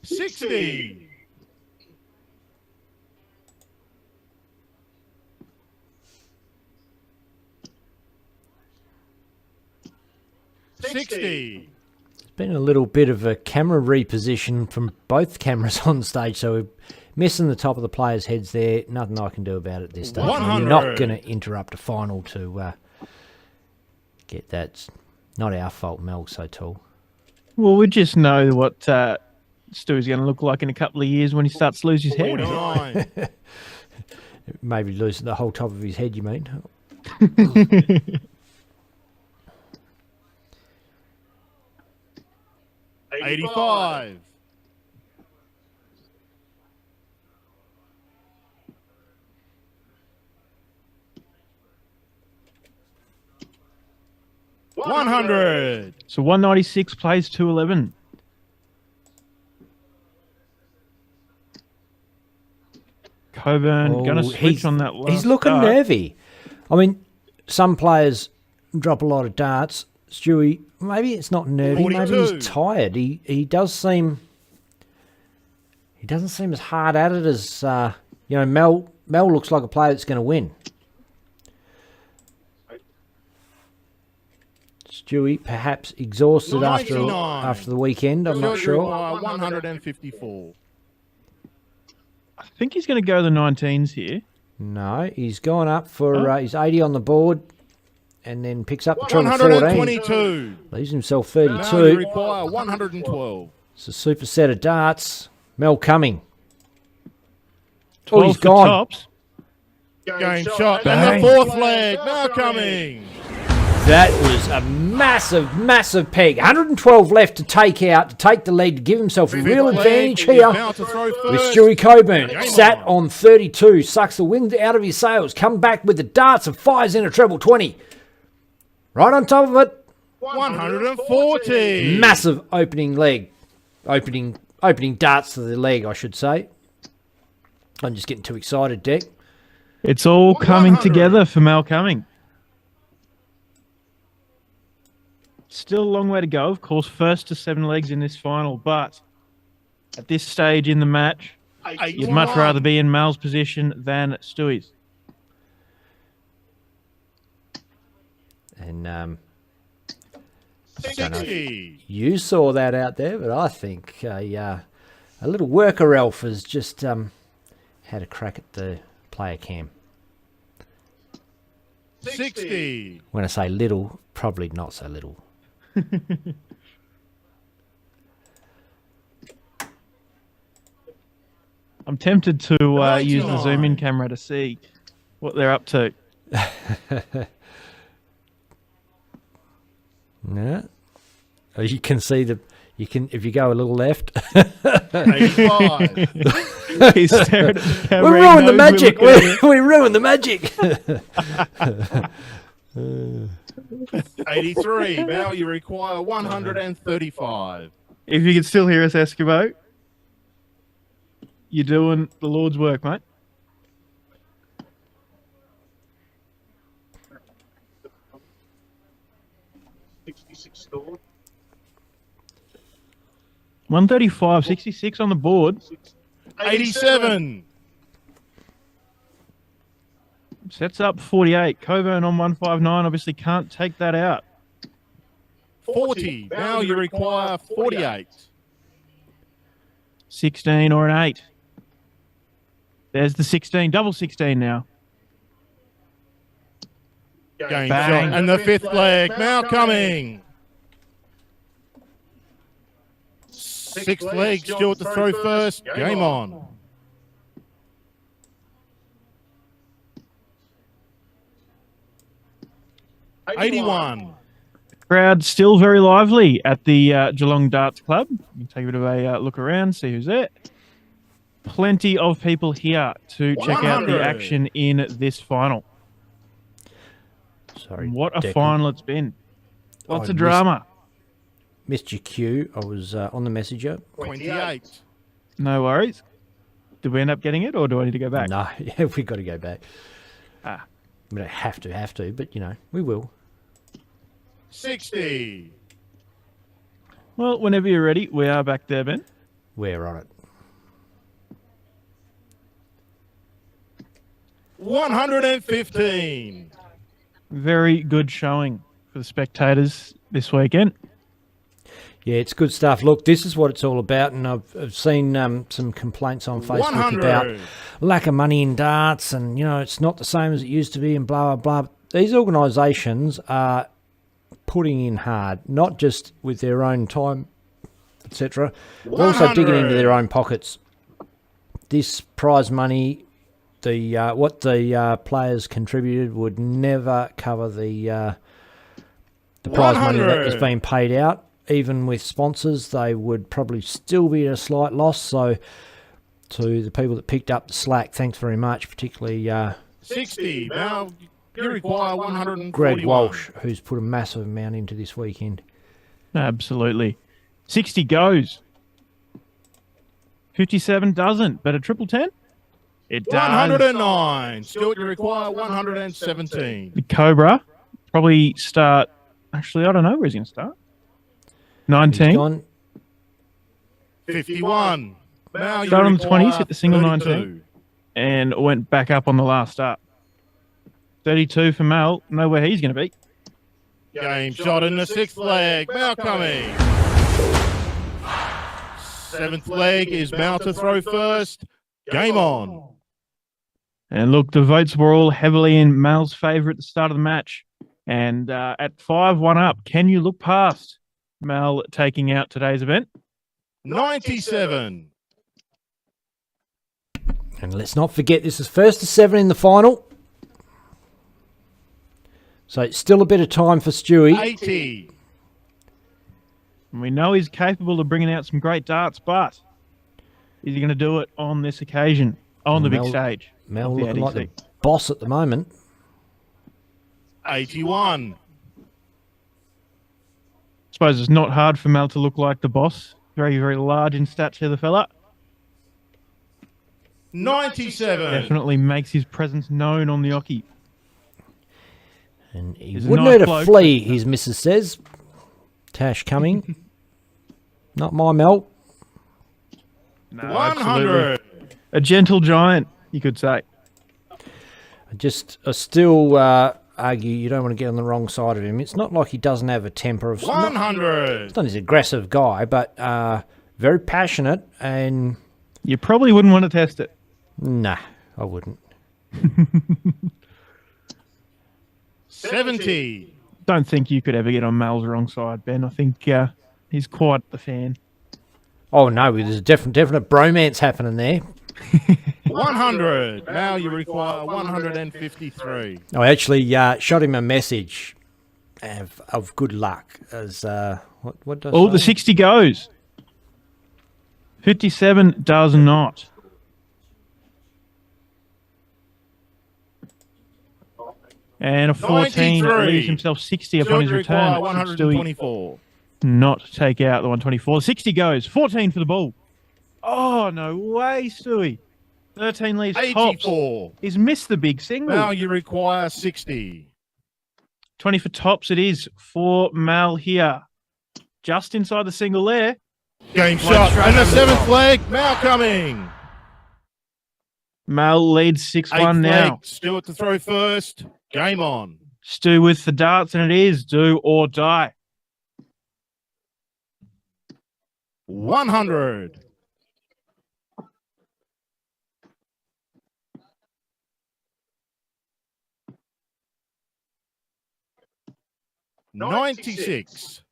$60. $60. It's been a little bit of a camera reposition from both cameras on stage, so we're missing the top of the players' heads there. Nothing I can do about it this stage. You're 100. not going to interrupt a final to get that. It's not our fault Mel's so tall. Well, we just know what Stu's going to look like in a couple of years when he starts to lose his hair. 49. Maybe losing the whole top of his head, you mean? 85. $100. So 196 plays 211. Coburn going to switch on that last He's looking dart. nervy. I mean, some players drop a lot of darts. Stewie, maybe it's not nervy. Maybe 42. he's tired. He does seem. He doesn't seem as hard at it as Mel. Mel looks like a player that's going to win. Stewie, perhaps exhausted after 99. the weekend. I'm not sure. 154. I think he's going to go the 19s here. No, he's gone up for his 80 on the board, and then picks up the triple 14. 122. Leaves himself Now you 32. require 112. It's a super set of darts. Mel coming. 12 he's for gone. tops. Game shot. Bang. And the fourth leg. Now coming. That was a massive, massive peg. 112 left to take out, to take the lead, to give himself a real Fifth advantage leg. here. About to throw With first. Stewie Coburn, Game sat on. on 32, sucks the wind out of his sails, come back with the darts and fires in a treble 20. Right on top of it, 140. massive opening leg. Opening darts to the leg, I should say. I'm just getting too excited, Dick. It's all coming 100. together for Mal Cumming. Still a long way to go. Of course, first to 7 legs in this final, but at this stage in the match, you'd much rather be in Mal's position than Stewie's. And don't know if 60. you saw that out there, but I think a little worker elf has just had a crack at the player cam. 60. When I say little, probably not so little. I'm tempted to use the 99. zoom-in camera to see what they're up to. No. You can see if you go a little left. 85. He's staring at the camera. We He ruined the knows magic. we're looking at We ruined the magic. 83. Now you require 135. it. If you can still hear us, Eskimo, you're doing the Lord's work, mate. $135, 66 on the board. 87. Sets up 48. Coburn on 159 obviously can't take that out. 40. Now you require 48. 16 or an 8. There's the 16. Double 16 now. Game Bang. shot. And the fifth leg now coming. Sixth leg, Stewart to throw first. Game on. $81. Crowd still very lively at the Geelong Darts Club. You can take a bit of a look around, see who's there. Plenty of people here to check out the 100. action in this final. Sorry. What a Declan. final it's been. Lots I of drama. Missed your cue. I was on the messenger. 28. No worries. Did we end up getting it, or do I need to go back? No, yeah, we got to go back. Ah. We don't have to, but we will. 60. Well, whenever you're ready, we are back there, Ben. We're on it. 115. Very good showing for the spectators this weekend. Yeah, it's good stuff. Look, this is what it's all about, and I've seen some complaints on Facebook 100. about lack of money in darts, and it's not the same as it used to be, and blah blah blah. These organisations are putting in hard, not just with their own time, etc., but also digging into their own pockets. This prize money, what the players contributed would never cover the prize money that is being paid out. Even with sponsors, they would probably still be at a slight loss. So, to the people that picked up the slack, thanks very much, particularly 60. Now you require 141. Greg Walsh, who's put a massive amount into this weekend. Absolutely. 60 goes. 57 doesn't, but a triple 10? It does. 109. Still you require 117. The Cobra probably start. Actually, I don't know where he's going to start. 19. He's gone. 51. Now you Started on the 20s, require hit the single 32. 19, and went back up on the last start. 32 for Mel. Know where he's going to be. Game shot in the sixth leg. Mal coming. Seventh leg is Mal to throw first. Game on. And look, the votes were all heavily in Mel's favour at the start of the match. And at 5-1 up, can you look past Mel taking out today's event? 97. And let's not forget, this is first to 7 in the final. So it's still a bit of time for Stewie. 80. And we know he's capable of bringing out some great darts, but is he going to do it on this occasion, on the big stage? Mel of the looking like ADC? the boss at the moment. 81. Suppose it's not hard for Mel to look like the boss. Very, very large in stature, the fella. 97. Definitely makes his presence known on the Oki. And he He's a wouldn't nice hurt a bloke, flea, his missus says. Tash coming. Not my Mel. No, 100. absolutely. A gentle giant, you could say. I still argue you don't want to get on the wrong side of him. It's not like he doesn't have a temper of... 100. He's not an aggressive guy, but very passionate, and... You probably wouldn't want to test it. Nah, I wouldn't. 70. Don't think you could ever get on Mel's wrong side, Ben. I think he's quite the fan. Oh, no, there's a definite bromance happening there. 100. Now you require 153. I actually shot him a message of good luck, as What does? Oh, the 60 goes. 57 does not. And a 14 leaves himself 60 upon his return. 124. Not take out the 124. 60 goes. 14 for the ball. Oh, no way, Stewie. 13 leaves 84. tops. He's missed the big single. Now you require 60. 20 for tops it is for Mal here. Just inside the single there. Game shot. And the 7th leg. Mal coming. Mal leads 6-1 now. Stewart to throw first. Game on. Stu with the darts, and it is do or die. 100. $96.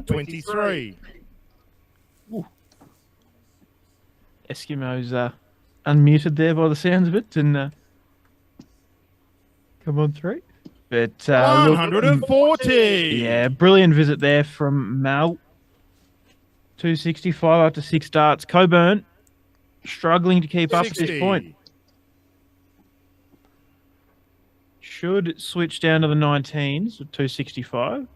$23. Eskimo's unmuted there by the sounds of it, and come on through. But 140. Yeah, brilliant visit there from Mal. 265 after 6 darts. Coburn struggling to keep up at this point. Should switch down to the 19s with 265.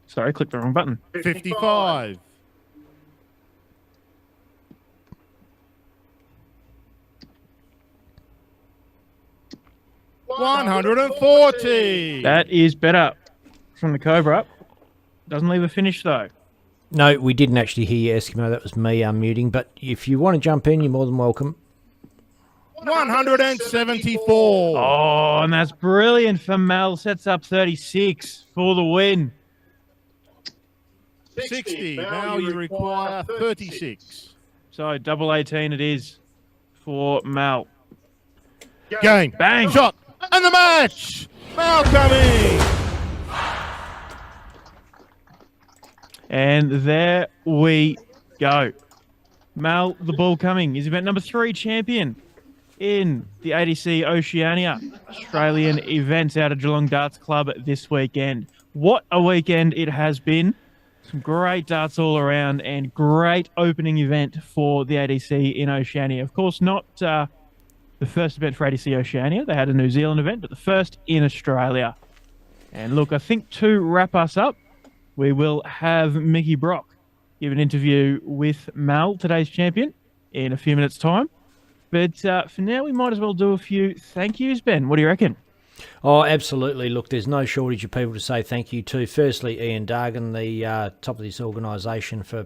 Sorry, clicked the wrong button. 55. $140. That is better from the Cobra. Doesn't leave a finish though. No, we didn't actually hear you, Eskimo. That was me unmuting. But if you want to jump in, you're more than welcome. 174. Oh, and that's brilliant for Mel. Sets up 36 for the win. 60. Now you require 36. So double 18 it is for Mel. Game. Bang. Shot. And the match. Mal coming. And there we go. Mal, the ball coming, is event number 3 champion in the ADC Oceania Australian event out of Geelong Darts Club this weekend. What a weekend it has been. Some great darts all around and great opening event for the ADC in Oceania. Of course, not the first event for ADC Oceania. They had a New Zealand event, but the first in Australia. And look, I think to wrap us up, we will have Mickey Brock give an interview with Mal, today's champion, in a few minutes' time. But for now, we might as well do a few thank yous, Ben. What do you reckon? Oh, absolutely. Look, there's no shortage of people to say thank you to. Firstly, Ian Dargan, the top of this organisation, for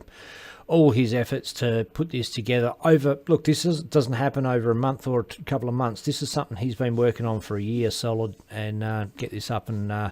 all his efforts to put this together over. Look, doesn't happen over a month or a couple of months. This is something he's been working on for a year solid, and get this up and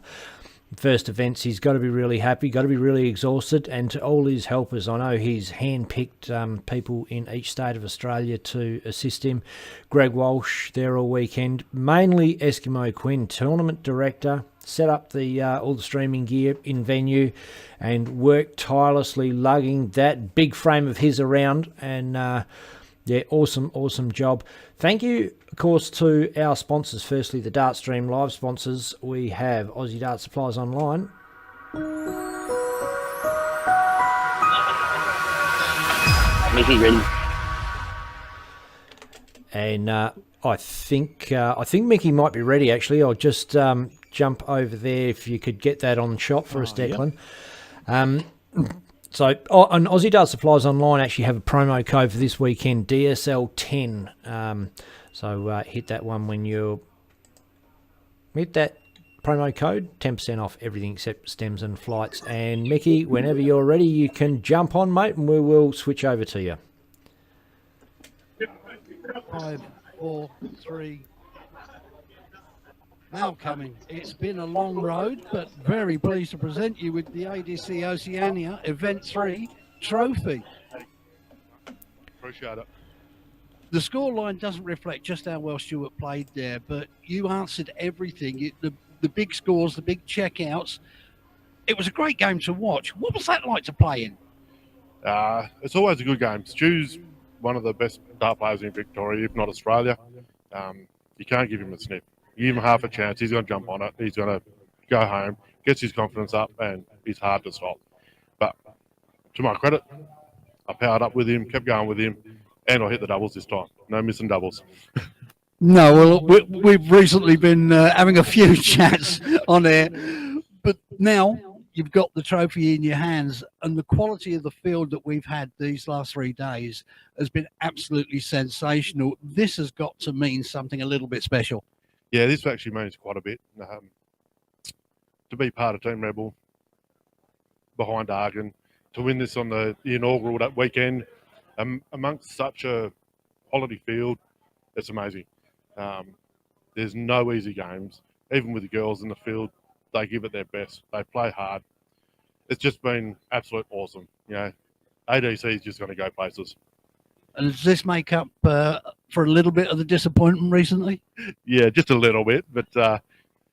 first events. He's got to be really happy, got to be really exhausted, and to all his helpers, I know he's handpicked people in each state of Australia to assist him. Greg Walsh there all weekend, mainly Eskimo Quinn, tournament director, set up the all the streaming gear in venue and worked tirelessly lugging that big frame of his around, and yeah, awesome job. Thank you, of course, to our sponsors. Firstly, the Dartstream Live sponsors. We have Aussie Dart Supplies Online. Mickey ready. And I think Mickey might be ready, actually. I'll just jump over there if you could get that on shot for us, Declan. Yep. So on Aussie Dart Supplies Online actually have a promo code for this weekend, DSL10. So hit that one when you hit that promo code, 10% off everything except stems and flights. And Mickey, whenever you're ready, you can jump on, mate, and we will switch over to you. 5, 4, 3. Now coming. It's been a long road, but very pleased to present you with the ADC Oceania Event 3 trophy. Appreciate it. The scoreline doesn't reflect just how well Stuart played there, but you answered everything. The big scores, the big checkouts. It was a great game to watch. What was that like to play in? It's always a good game. Stu's one of the best dart players in Victoria, if not Australia. You can't give him a sniff. You give him half a chance, he's going to jump on it. He's going to go home, gets his confidence up, and he's hard to stop. But to my credit, I powered up with him, kept going with him, and I hit the doubles this time. No missing doubles. No, well, we've recently been having a few chats on there, but now you've got the trophy in your hands, and the quality of the field that we've had these last 3 days has been absolutely sensational. This has got to mean something a little bit special. Yeah, this actually means quite a bit. To be part of Team Rebel behind Argon, to win this on the inaugural that weekend amongst such a quality field, it's amazing. There's no easy games. Even with the girls in the field, they give it their best. They play hard. It's just been absolute awesome. You know, ADC is just going to go places. And does this make up for a little bit of the disappointment recently? Yeah, just a little bit. But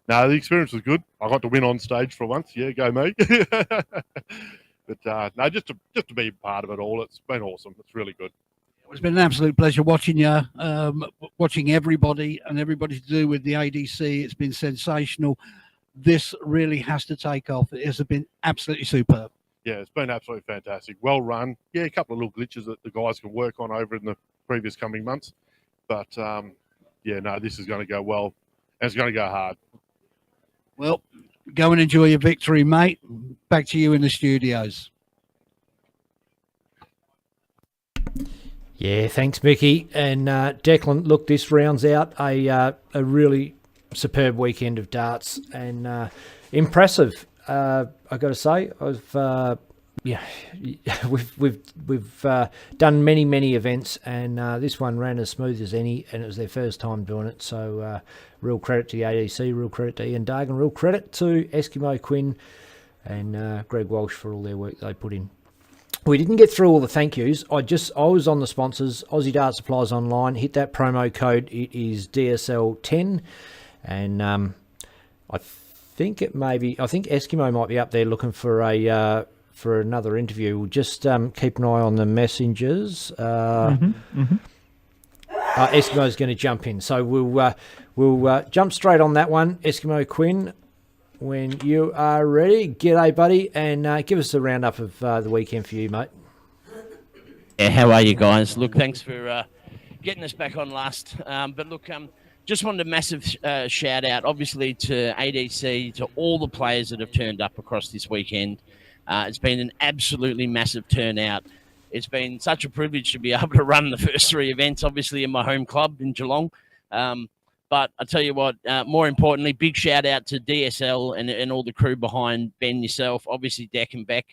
no, the experience was good. I got to win on stage for once. Yeah, go me. But no, just to be part of it all, it's been awesome. It's really good. It's been an absolute pleasure watching you, watching everybody and everybody to do with the ADC. It's been sensational. This really has to take off. It has been absolutely superb. Yeah, it's been absolutely fantastic. Well run. Yeah, a couple of little glitches that the guys can work on over in the previous coming months. But, yeah, no, this is going to go well, and it's going to go hard. Well, go and enjoy your victory, mate. Back to you in the studios. Yeah, thanks, Mickey. And Declan, look, this rounds out a really superb weekend of darts and impressive. I got to say, we've done many events, and this one ran as smooth as any, and it was their first time doing it. So real credit to the ADC, real credit to Ian Dargan, real credit to Eskimo Quinn and Greg Walsh for all their work they put in. We didn't get through all the thank yous. I was on the sponsors, Aussie Dart Supplies Online. Hit that promo code. It is DSL10, and I think Eskimo might be up there looking for another interview. We'll just keep an eye on the messengers. Eskimo's going to jump in, so we'll jump straight on that one. Eskimo Quinn, when you are ready, g'day, buddy, and give us a roundup of the weekend for you, mate. Yeah, how are you guys? Look, thanks for getting us back on last. But look, just wanted a massive shout out, obviously, to ADC, to all the players that have turned up across this weekend. It's been an absolutely massive turnout. It's been such a privilege to be able to run the first 3 events, obviously, in my home club in Geelong. But I tell you what, more importantly, big shout out to DSL and all the crew behind Ben, yourself, obviously Deck and Beck.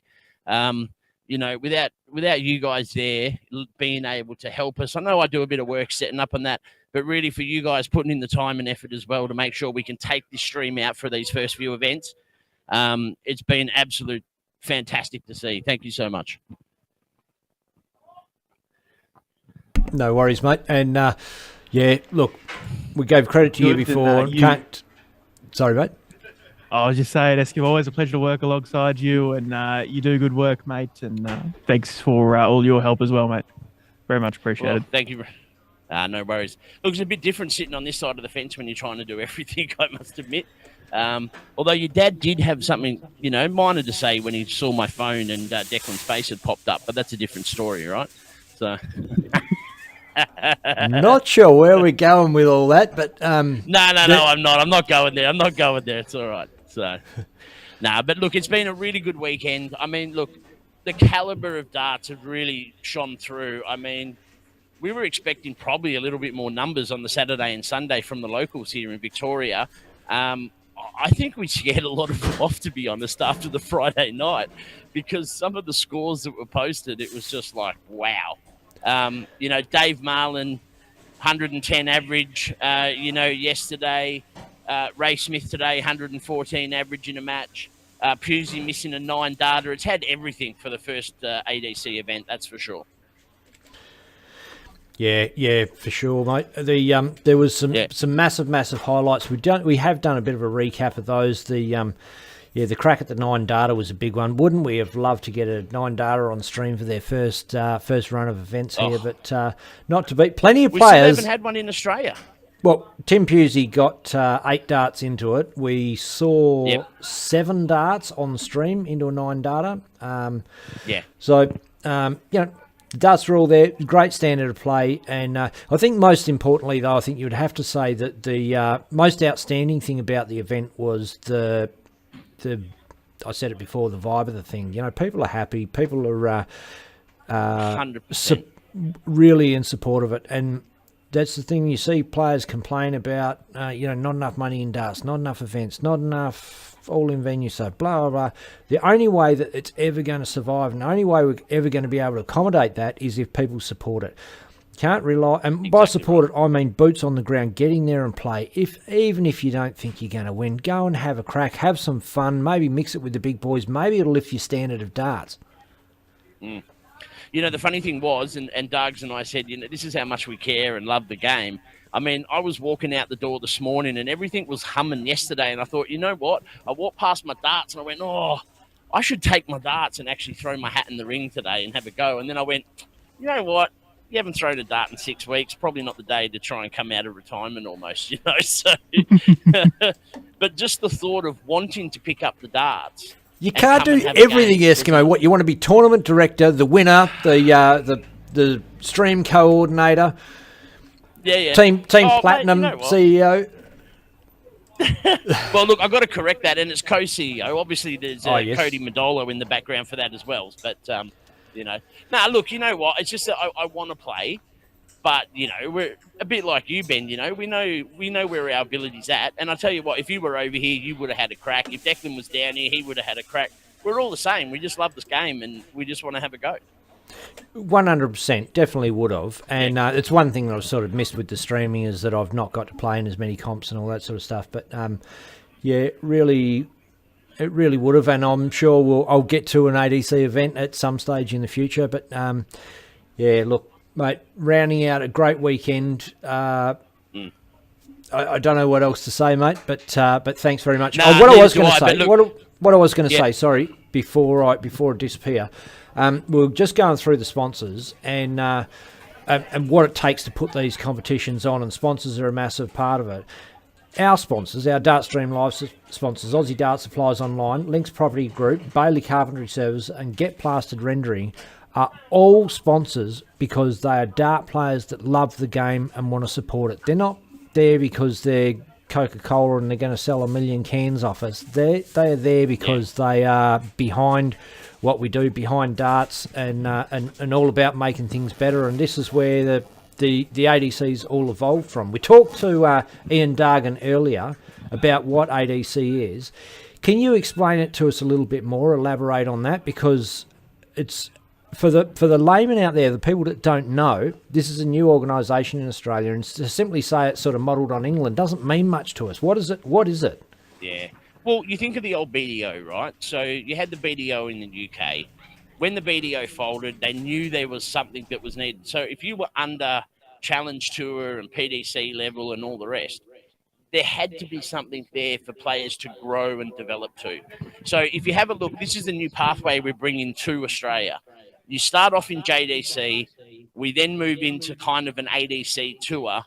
You know, without you guys there being able to help us, I know I do a bit of work setting up on that, but really for you guys putting in the time and effort as well to make sure we can take this stream out for these first few events. It's been absolute fantastic to see. Thank you so much. No worries, mate. And yeah, look, we gave credit to you before. Sorry, mate. I was just saying, Eskimo, always a pleasure to work alongside you, and you do good work, mate. And thanks for all your help as well, mate. Very much appreciated. Well, thank you. No worries. Look, it's a bit different sitting on this side of the fence when you're trying to do everything, I must admit. Although your dad did have something, you know, minor to say when he saw my phone and Declan's face had popped up, but that's a different story, right? So... Not sure where we're going with all that, but no, I'm not going there. It's all right. So but look, it's been a really good weekend. I mean, look, the caliber of darts have really shone through. I mean, we were expecting probably a little bit more numbers on the Saturday and Sunday from the locals here in Victoria. I think we scared a lot of them off, to be honest, after the Friday night, because some of the scores that were posted, it was just like, wow. You know, Dave Marlin, 110 average, you know, yesterday. Ray Smith today, 114 average in a match. Pusey missing a 9 data. It's had everything for the first ADC event, that's for sure. Yeah, for sure, mate. There was some massive highlights. We have done a bit of a recap of those. yeah, the crack at the 9 data was a big one. Wouldn't we have loved to get a 9 data on stream for their first run of events here? But not to beat. Plenty of We players. still haven't had one in Australia. Well, Tim Pusey got 8 darts into it. We saw 7 darts on the stream into a 9 data. So, the darts are all there. Great standard of play. And I think most importantly, though, I think you would have to say that the most outstanding thing about the event was the I said it before, the vibe of the thing. People are happy. People are 100%. Really in support of it. And that's the thing you see players complain about, not enough money in darts, not enough events, not enough all in venue, so blah, blah, blah. The only way that it's ever going to survive and the only way we're ever going to be able to accommodate that is if people support it. Can't rely, and by support it, I mean boots on the ground, getting there and play. Even if you don't think you're going to win, go and have a crack, have some fun, maybe mix it with the big boys. Maybe it'll lift your standard of darts. The funny thing was, and Doug's and I said, this is how much we care and love the game. I mean, I was walking out the door this morning and everything was humming yesterday. And I thought, you know what? I walked past my darts and I went, I should take my darts and actually throw my hat in the ring today and have a go. And then I went, you know what? You haven't thrown a dart in 6 weeks. Probably not the day to try and come out of retirement almost, So, but just the thought of wanting to pick up the darts. You can't do everything, Eskimo. What you want to be tournament director, the winner, the stream coordinator, team platinum, mate, CEO. Well, look, I've got to correct that, and it's co-CEO. Obviously, there's Cody Madolo in the background for that as well. But look, you know what? It's just that I want to play. But, we're a bit like you, Ben, we know where our ability's at. And I tell you what, if you were over here, you would have had a crack. If Declan was down here, he would have had a crack. We're all the same. We just love this game and we just want to have a go. 100%, definitely would have. And it's one thing that I've sort of missed with the streaming is that I've not got to play in as many comps and all that sort of stuff. But, really, it really would have. And I'm sure I'll get to an ADC event at some stage in the future. But, look. Mate, rounding out a great weekend. I don't know what else to say, mate, but thanks very much. What I was going to say, sorry, before I disappear, we were just going through the sponsors and what it takes to put these competitions on, and sponsors are a massive part of it. Our sponsors, our Dartstream Live sponsors, Aussie Dart Supplies Online, Lynx Property Group, Bailey Carpentry Service, and Get Plastered Rendering are all sponsors because they are dart players that love the game and want to support it. They're not there because they're Coca-Cola and they're going to sell 1 million cans off us. They are there because they are behind what we do, behind darts, and all about making things better. And this is where the ADC's all evolved from. We talked to Ian Dargan earlier about what ADC is. Can you explain it to us a little bit more, elaborate on that? Because it's... For the layman out there, the people that don't know, this is a new organisation in Australia, and to simply say it's sort of modelled on England doesn't mean much to us. What is it? Yeah. Well, you think of the old BDO, right? So you had the BDO in the UK. When the BDO folded, they knew there was something that was needed. So if you were under Challenge Tour and PDC level and all the rest, there had to be something there for players to grow and develop to. So if you have a look, this is the new pathway we're bringing to Australia. You start off in JDC, we then move into kind of an ADC tour,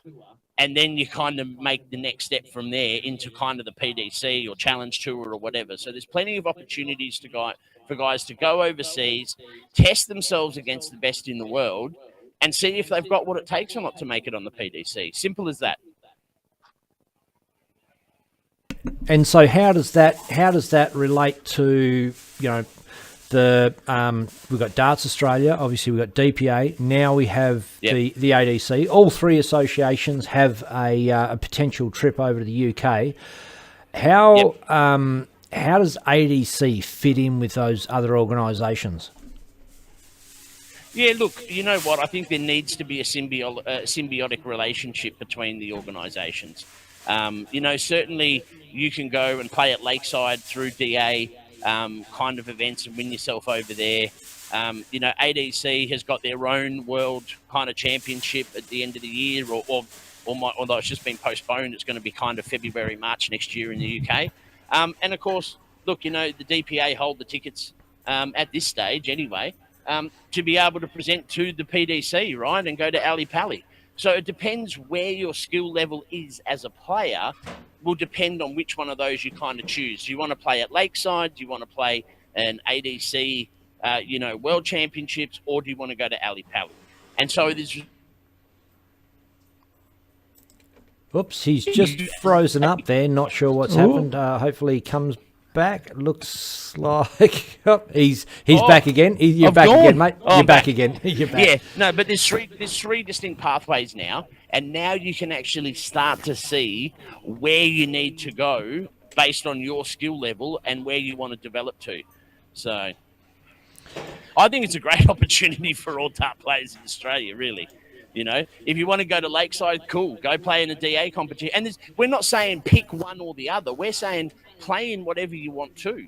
and then you kind of make the next step from there into kind of the PDC or Challenge Tour or whatever. So there's plenty of opportunities for guys to go overseas, test themselves against the best in the world, and see if they've got what it takes or not to make it on the PDC. Simple as that. And so how does that relate to, we've got Darts Australia, obviously we've got DPA, now we have the ADC. All three associations have a potential trip over to the UK. How does ADC fit in with those other organisations? Yeah, look, you know what? I think there needs to be a symbiotic relationship between the organisations. Certainly you can go and play at Lakeside through DA kind of events and win yourself over there. ADC has got their own world kind of championship at the end of the year, although it's just been postponed, it's going to be kind of February, March next year in the UK. And of course, look, the DPA hold the tickets at this stage anyway, to be able to present to the PDC, right, and go to Ali Pali. So it depends where your skill level is as a player. Will depend on which one of those you kind of choose. Do you want to play at Lakeside? Do you want to play an ADC, World Championships, or do you want to go to Ali Pali? And so there's. Oops, he's just frozen up there. Not sure what's happened. Hopefully he comes back. Looks like he's back again. You're back again, mate. You're back again. You're back. Yeah, no, but there's three distinct pathways now, and now you can actually start to see where you need to go based on your skill level and where you want to develop to. So, I think it's a great opportunity for all top players in Australia, really. If you want to go to Lakeside, cool, go play in a DA competition. And we're not saying pick one or the other. We're saying play in whatever you want to,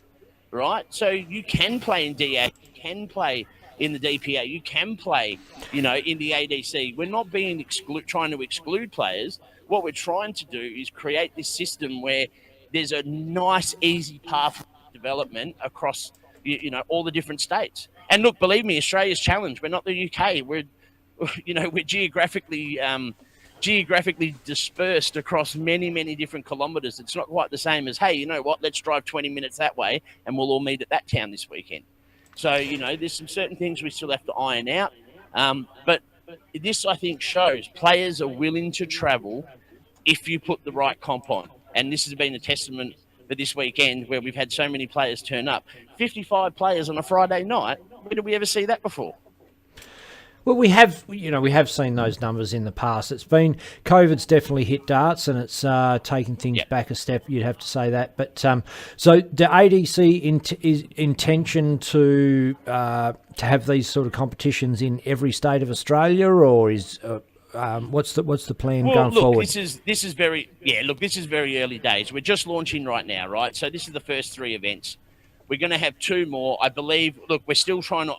right? So you can play in DA, you can play in the DPA, you can play, in the ADC. We're not being trying to exclude players. What we're trying to do is create this system where there's a nice, easy path of development across, all the different states. And look, believe me, Australia's challenged. We're not the UK. We're geographically dispersed across many, many different kilometres. It's not quite the same as, hey, you know what, let's drive 20 minutes that way and we'll all meet at that town this weekend. So, there's some certain things we still have to iron out. But this, I think, shows players are willing to travel if you put the right comp on. And this has been a testament for this weekend where we've had so many players turn up. 55 players on a Friday night. Where did we ever see that before? Well, we have seen those numbers in the past. It's been COVID's definitely hit darts, and it's taken things back a step. You'd have to say that. But so the ADC is intention to have these sort of competitions in every state of Australia, or is what's the plan going forward? This is very early days. We're just launching right now, right? So this is the first 3 events. We're going to have 2 more, I believe. Look, we're still trying to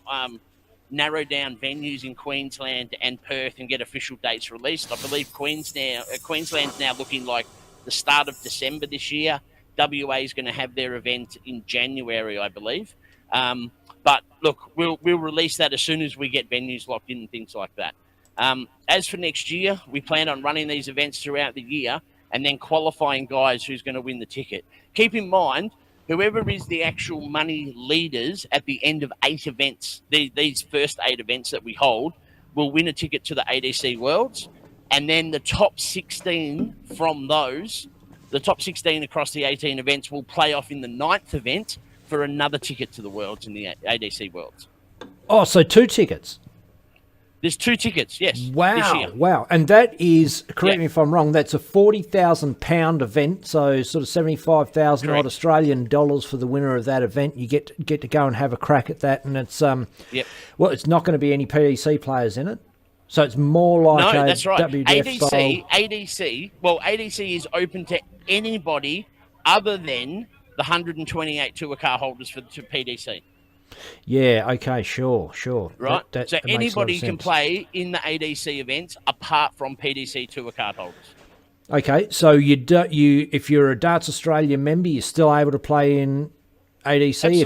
narrow down venues in Queensland and Perth and get official dates released. I believe Queensland's now looking like the start of December this year. WA is going to have their event in January, I believe. But look, we'll release that as soon as we get venues locked in and things like that. As for next year, we plan on running these events throughout the year and then qualifying guys who's going to win the ticket. Keep in mind, whoever is the actual money leaders at the end of 8 events, these first 8 events that we hold, will win a ticket to the ADC Worlds. And then the top 16 from those, the top 16 across the 18 events, will play off in the 9th event for another ticket to the Worlds in the ADC Worlds. Oh, so 2 tickets. There's 2 tickets, yes. Wow, this year. wow. And that is, correct me if I'm wrong, that's a £40,000 event, so sort of 75,000 odd Australian dollars for the winner of that event. You get to go and have a crack at that, and it's well, it's not going to be any PDC players in it. So it's more like that's right. WDF style. ADC is open to anybody other than the 128 tour car holders to PDC. Yeah, okay, sure. Right, that so makes anybody a lot of can sense. play in the ADC events apart from PDC tour card holders. Okay, so if you're a Darts Australia member, you're still able to play in ADC. Absolutely.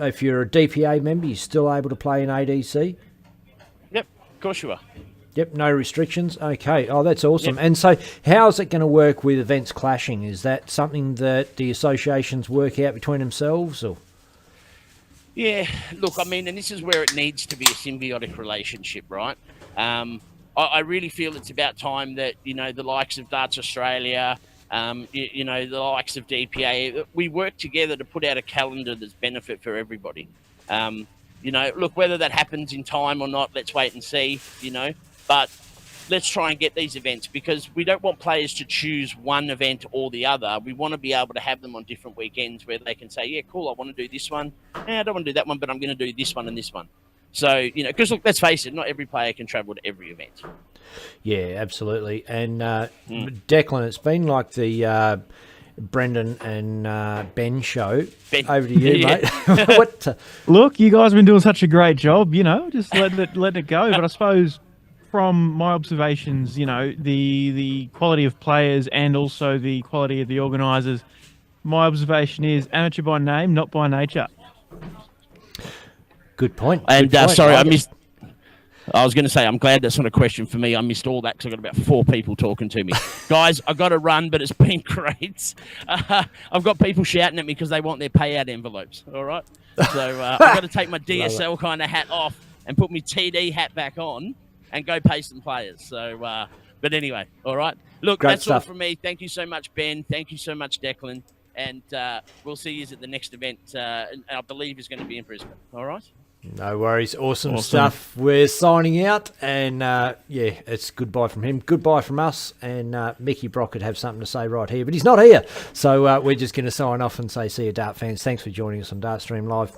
If you're a DPA member, you're still able to play in ADC. Yep, of course you are. Yep, no restrictions. Okay, oh, that's awesome. Yep. And so how is it going to work with events clashing? Is that something that the associations work out between themselves, or? Yeah, look, I mean, and this is where it needs to be a symbiotic relationship, right? I really feel it's about time that, the likes of Darts Australia, the likes of DPA, we work together to put out a calendar that's benefit for everybody. Look, whether that happens in time or not, let's wait and see, but let's try and get these events, because we don't want players to choose one event or the other. We want to be able to have them on different weekends where they can say, yeah, cool, I want to do this one. I don't want to do that one, but I'm going to do this one and this one. So, because look, let's face it, not every player can travel to every event. Yeah, absolutely. And Declan, it's been like the Brendan and Ben show. Over to you, mate. Look, you guys have been doing such a great job, just let it go. But I suppose from my observations, the quality of players and also the quality of the organisers My observation is amateur by name, not by nature. Good point. And Good point. sorry, I Like it. missed. I was going to say, I'm glad that's not a question for me. I missed all that because I've got about 4 people talking to me. Guys, I've got to run, but it's been great. I've got people shouting at me because they want their payout envelopes. All right. So I've got to take my DSL kind of hat off and put my TD hat back on and go pay some players. So, but anyway, all right. Look, Great that's stuff. all from me. Thank you so much, Ben. Thank you so much, Declan. And we'll see you at the next event. And I believe is going to be in Brisbane. All right. No worries. Awesome stuff. We're signing out, and yeah, it's goodbye from him, goodbye from us, and Mickey Brock could have something to say right here, but he's not here, so we're just going to sign off and say see you, Dart fans. Thanks for joining us on Dartstream Live.